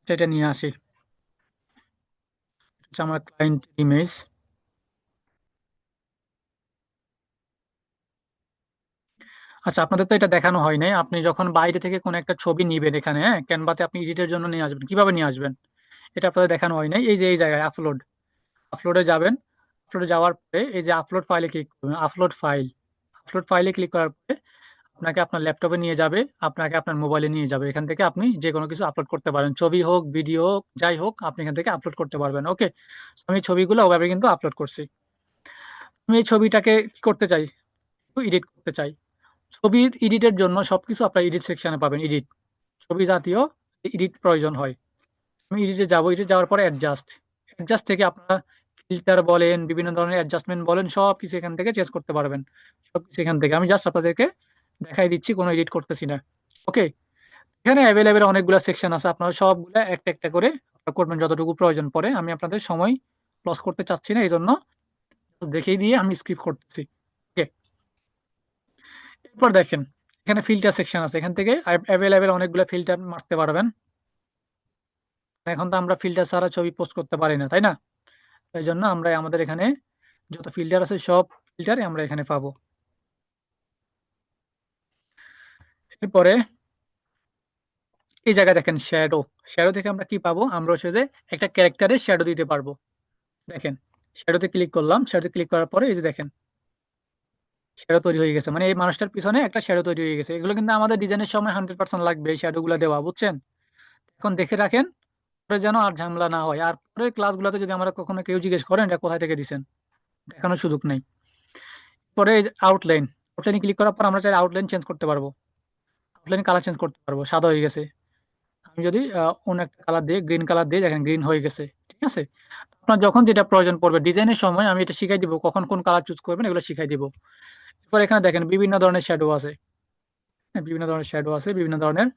এটা নিয়ে আসি। আচ্ছা, আমার ক্লায়েন্ট ইমেজ। আচ্ছা, আপনাদের তো এটা দেখানো হয় নাই, আপনি যখন বাইরে থেকে কোনো একটা ছবি নিবেন এখানে, হ্যাঁ, ক্যানভাতে আপনি এডিটের জন্য নিয়ে আসবেন, কিভাবে নিয়ে আসবেন এটা আপনাদের দেখানো হয় নাই। এই যে এই জায়গায় আপলোড, আপলোডে যাবেন। আপলোডে যাওয়ার পরে এই যে আপলোড ফাইলে ক্লিক করবেন, আপলোড ফাইল। আপলোড ফাইলে ক্লিক করার পরে আপনাকে আপনার ল্যাপটপে নিয়ে যাবে, আপনাকে আপনার মোবাইলে নিয়ে যাবে, এখান থেকে আপনি যে কোনো কিছু আপলোড করতে পারেন, ছবি হোক, ভিডিও হোক, যাই হোক, আপনি এখান থেকে আপলোড করতে পারবেন। ওকে, আমি ছবিগুলো ওভাবে কিন্তু আপলোড করছি। আমি এই ছবিটাকে কি করতে চাই, একটু এডিট করতে চাই। ছবির এডিটের জন্য সবকিছু আপনার এডিট সেকশনে পাবেন, এডিট, ছবি জাতীয় এডিট প্রয়োজন হয়। আমি এডিটে যাবো, এডিটে যাওয়ার পরে অ্যাডজাস্ট, অ্যাডজাস্ট থেকে আপনারা ফিল্টার বলেন, বিভিন্ন ধরনের অ্যাডজাস্টমেন্ট বলেন, সব কিছু এখান থেকে চেঞ্জ করতে পারবেন। সব কিছু এখান থেকে আমি জাস্ট আপনাদেরকে দেখাই দিচ্ছি, কোনো এডিট করতেছি না। ওকে, এখানে অ্যাভেলেবেল অনেকগুলো সেকশন আছে, আপনারা সবগুলো একটা একটা করে করবেন যতটুকু প্রয়োজন পড়ে। আমি আপনাদের সময় লস করতে চাচ্ছি না, এই জন্য দেখিয়ে দিয়ে আমি স্কিপ করতেছি। ওকে, এরপর দেখেন এখানে ফিল্টার সেকশন আছে, এখান থেকে অ্যাভেলেবেল অনেকগুলো ফিল্টার মারতে পারবেন। এখন তো আমরা ফিল্টার ছাড়া ছবি পোস্ট করতে পারি না, তাই না? এই জন্য আমরা আমাদের এখানে যত ফিল্টার আছে সব ফিল্টার আমরা এখানে পাবো। এরপরে এই জায়গায় দেখেন শ্যাডো, শ্যাডো থেকে আমরা কি পাবো, আমরা হচ্ছে যে একটা ক্যারেক্টারের শ্যাডো দিতে পারবো। দেখেন শ্যাডোতে ক্লিক করলাম, শ্যাডোতে ক্লিক করার পরে এই যে দেখেন শ্যাডো তৈরি হয়ে গেছে, মানে এই মানুষটার পিছনে একটা শ্যাডো তৈরি হয়ে গেছে। এগুলো কিন্তু আমাদের ডিজাইনের সময় 100% লাগবে এই শ্যাডো গুলো দেওয়া, বুঝছেন? এখন দেখে রাখেন পরে যেন আর ঝামেলা না হয়। আর পরের ক্লাসগুলোতে যদি আমরা কখনো কেউ জিজ্ঞেস করেন এটা কোথায় থেকে দিছেন, দেখানোর সুযোগ নেই। পরে আউটলাইন, আউটলাইনে ক্লিক করার পর আমরা চাই আউটলাইন চেঞ্জ করতে পারবো, আউটলাইন কালার চেঞ্জ করতে পারবো। সাদা হয়ে গেছে, আমি যদি অন্য একটা কালার দিয়ে গ্রিন কালার দিয়ে দেখেন গ্রিন হয়ে গেছে। ঠিক আছে, আপনার যখন যেটা প্রয়োজন পড়বে ডিজাইনের সময় আমি এটা শিখাই দিব, কখন কোন কালার চুজ করবেন এগুলো শিখাই দিব। এরপর এখানে দেখেন বিভিন্ন ধরনের শ্যাডো আছে, হ্যাঁ, বিভিন্ন ধরনের শ্যাডো আছে, বিভিন্ন ধরনের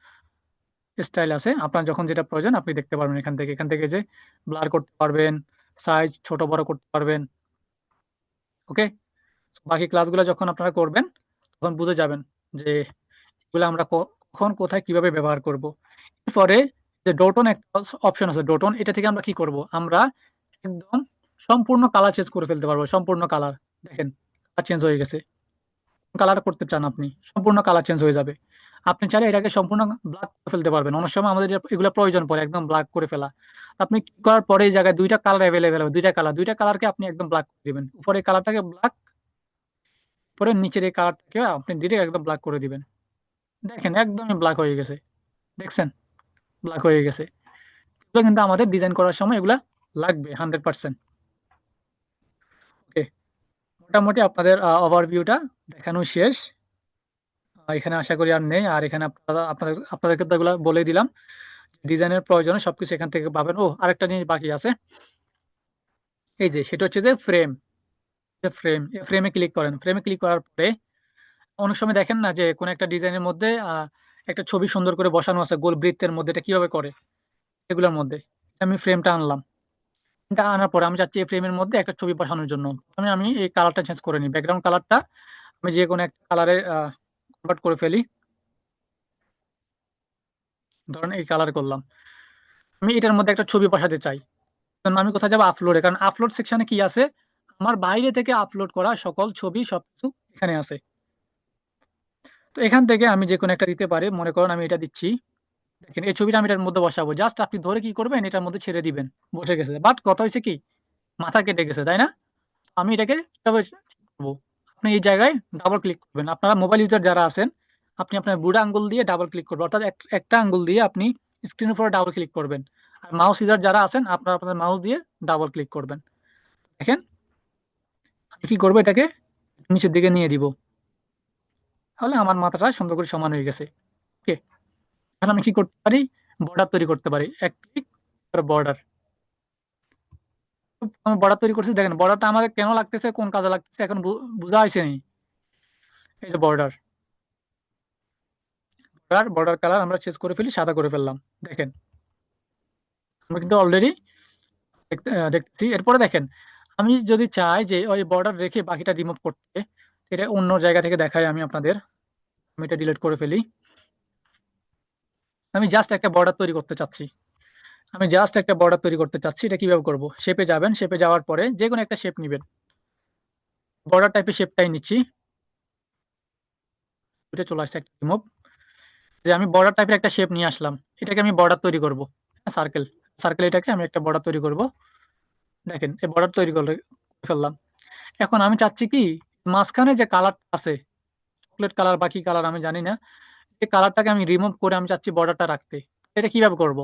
স্টাইল আছে। আপনার যখন যেটা প্রয়োজন আপনি দেখতে পারবেন এখান থেকে যে ব্লার করতে পারবেন, সাইজ ছোট বড় করতে পারবেন। ওকে, বাকি ক্লাসগুলো যখন আপনারা করবেন তখন বুঝে যাবেন যে এগুলো আমরা কখন কোথায় কিভাবে ব্যবহার করব। এরপরে যে ডোটন একটা অপশন আছে, ডোটন, এটা থেকে আমরা কি করব, আমরা একদম সম্পূর্ণ কালার চেঞ্জ করে ফেলতে পারবো। সম্পূর্ণ কালার দেখেন কালার চেঞ্জ হয়ে গেছে। কালার করতে চান আপনি, সম্পূর্ণ কালার চেঞ্জ হয়ে যাবে। আপনি চাইলে এটাকে সম্পূর্ণ ব্ল্যাক করে ফেলতে পারবেন। অনেক সময় আমাদের এগুলো প্রয়োজন পড়ে একদম ব্ল্যাক করে ফেলা। আপনি কি করার পরে এই জায়গায় দুইটা কালার অ্যাভেলেবেল হবে, দুইটা কালারকে আপনি একদম ব্ল্যাক করে দিবেন। উপরে কালারটাকে ব্ল্যাক, পরে নিচের এই কালারটাকে আপনি ডিরেক্ট একদম ব্ল্যাক করে দিবেন। দেখেন একদমই ব্ল্যাক হয়ে গেছে, দেখছেন ব্ল্যাক হয়ে গেছে। এগুলো কিন্তু আমাদের ডিজাইন করার সময় এগুলা লাগবে 100%। ওকে, মোটামুটি আপনাদের ওভারভিউটা দেখানো শেষ। এখানে আশা করি আর নেই। আর এখানে আপনাদেরকে তো এগুলো বলে দিলাম, ডিজাইনের প্রয়োজনে সবকিছু এখান থেকে পাবেন। ও আরেকটা জিনিস বাকি আছে, এই যে সেটা হচ্ছে যে ফ্রেম। এই ফ্রেমে ক্লিক করেন, ফ্রেমে ক্লিক করার পরে অনেক সময় দেখেন না যে কোন একটা ডিজাইনের মধ্যে একটা ছবি সুন্দর করে বসানো আছে গোল বৃত্তের মধ্যে, এটা কিভাবে করে এগুলোর মধ্যে। আমি ফ্রেমটা আনলাম, এটা আনার পরে আমি চাচ্ছি এই ফ্রেমের মধ্যে একটা ছবি বসানোর জন্য। আমি এই কালারটা চেঞ্জ করে নিই, ব্যাকগ্রাউন্ড কালারটা আমি যে কোনো একটা কালারে কনভার্ট করে ফেলি। ধরেন এই কালার করলাম, আমি এটার মধ্যে একটা ছবি বসাতে চাই। কারণ আমি কোথায় যাবো, আপলোডে, কারণ আপলোড সেকশনে কি আছে, আমার বাইরে থেকে আপলোড করা সকল ছবি সবকিছু এখানে আছে। তো এখান থেকে আমি যে কোনো একটা দিতে পারি, মনে করেন আমি এটা দিচ্ছি। দেখেন এই ছবিটা আমি এটার মধ্যে বসাবো, জাস্ট আপনি ধরে কি করবেন এটার মধ্যে ছেড়ে দিবেন, বসে গেছে। বাট কথা হয়েছে কি, মাথা কেটে গেছে, তাই না? আমি এটাকে কিভাবে করবো, আপনি এই জায়গায় ডাবল ক্লিক করবেন। আপনারা মোবাইল ইউজার যারা আছেন, আপনি আপনার বুড়া আঙ্গুল দিয়ে ডাবল ক্লিক করবেন, অর্থাৎ একটা আঙ্গুল দিয়ে আপনি স্ক্রিনের উপরে ডাবল ক্লিক করবেন। আর মাউস ইউজার যারা আছেন আপনারা আপনাদের মাউস দিয়ে ডাবল ক্লিক করবেন। দেখেন আমি কি করবো, এটাকে নিচের দিকে নিয়ে দিব, তাহলে আমার মাথাটা সুন্দর করে সমান হয়ে গেছে। ওকে, এখন আমি কি করতে পারি, বর্ডার তৈরি করতে পারি। এক ক্লিক বর্ডার, আমি বর্ডার তৈরি করছি। দেখেন বর্ডারটা আমাদের কেন লাগতেছে, কোন কাজে লাগতেছে এখন বোঝা হয়েছে নি। এই যে বর্ডার, বর্ডার কালার আমরা চেঞ্জ করে ফেলি, সাদা করে ফেললাম। দেখেন আমরা কিন্তু অলরেডি দেখতেছি। এরপরে দেখেন আমি যদি চাই যে ওই বর্ডার রেখে বাকিটা রিমুভ করতে, এটা অন্য জায়গা থেকে দেখাই আমি আপনাদের। আমি এটা ডিলিট করে ফেলি। আমি জাস্ট একটা বর্ডার তৈরি করতে চাচ্ছি, এটা কিভাবে করব, শেপে যাবেন, শেপে যাওয়ার পরে যে কোনো একটা শেপ নেবেন, বর্ডার টাইপের শেপটাই নিচ্ছি। এটা চলে আসছে একটা রিমুভ, যে আমি বর্ডার টাইপের একটা শেপ নিয়ে আসলাম, এটাকে আমি বর্ডার তৈরি করব। সার্কেল, এটাকে আমি একটা বর্ডার তৈরি করব। দেখেন এই বর্ডার তৈরি করে ফেললাম। এখন আমি চাচ্ছি কি, মাঝখানে যে কালার আছে চকলেট কালার, বাকি কালার আমি জানি না, এই কালারটাকে আমি রিমুভ করে আমি চাচ্ছি বর্ডারটা রাখতে। এটা কিভাবে করব,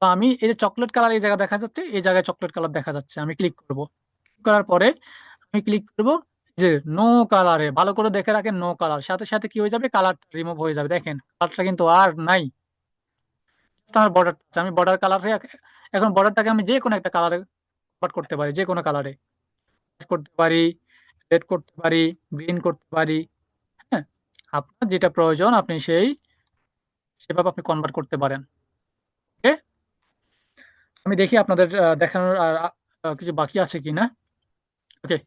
তো আমি এই যে চকলেট কালার এই জায়গায় দেখা যাচ্ছে, এই জায়গায় চকলেট কালার দেখা যাচ্ছে, আমি ক্লিক করব। ক্লিক করার পরে আমি ক্লিক করব যে নো কালারে, ভালো করে দেখে রাখেন, নো কালার, সাথে সাথে কি হয়ে যাবে, কালার রিমুভ হয়ে যাবে। দেখেন কালারটা কিন্তু আর নাই, আমার বর্ডার, আমি বর্ডার কালার, এখন বর্ডারটাকে আমি যে কোনো একটা কালারে কনভার্ট করতে পারি, যে কোনো কালারে করতে পারি, রেড করতে পারি, গ্রিন করতে পারি। হ্যাঁ, আপনার যেটা প্রয়োজন আপনি সেভাবে আপনি কনভার্ট করতে পারেন। ওকে, আমি দেখি আপনাদের দেখানোর আর কিছু বাকি আছে কিনা। ওকে,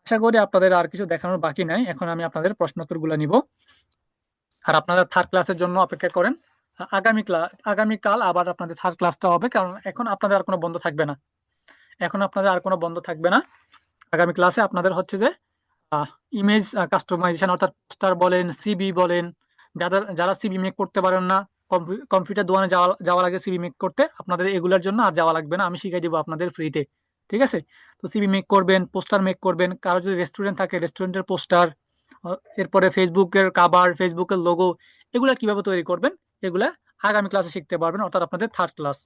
আশা করি আপনাদের আর কিছু দেখানোর বাকি নাই। এখন আমি আপনাদের প্রশ্নোত্তরগুলো নিব, আর আপনারা থার্ড ক্লাসের জন্য অপেক্ষা করেন। আগামীকাল আবার আপনাদের থার্ড ক্লাসটা হবে, কারণ এখন আপনাদের আর কোনো বন্ধ থাকবে না। আগামী ক্লাসে আপনাদের হচ্ছে যে ইমেজ কাস্টমাইজেশন, অর্থাৎ পোস্টার বলেন, সিবি বলেন, যারা সিবি মেক করতে পারেন না, কম্পিউটার দোকানে যাওয়া যাওয়া লাগে সিবি মেক করতে, আপনাদের এগুলোর জন্য আর যাওয়া লাগবে না, আমি শিখাই দিব আপনাদের ফ্রিতে। ঠিক আছে? তো সিভি মেক করবেন, পোস্টার মেক করবেন, কারো যদি রেস্টুরেন্ট থাকে রেস্টুরেন্টের পোস্টার, এরপরে ফেসবুকের কাভার, ফেসবুকের লোগো, এগুলা কিভাবে তৈরি করবেন এগুলা আগামী ক্লাসে শিখতে পারবেন, অর্থাৎ আপনাদের থার্ড ক্লাস।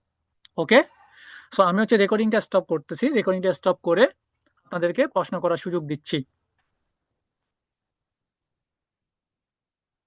ওকে, সো আমি হচ্ছে রেকর্ডিংটা স্টপ করতেছি, রেকর্ডিংটা স্টপ করে আপনাদেরকে প্রশ্ন করার সুযোগ দিচ্ছি।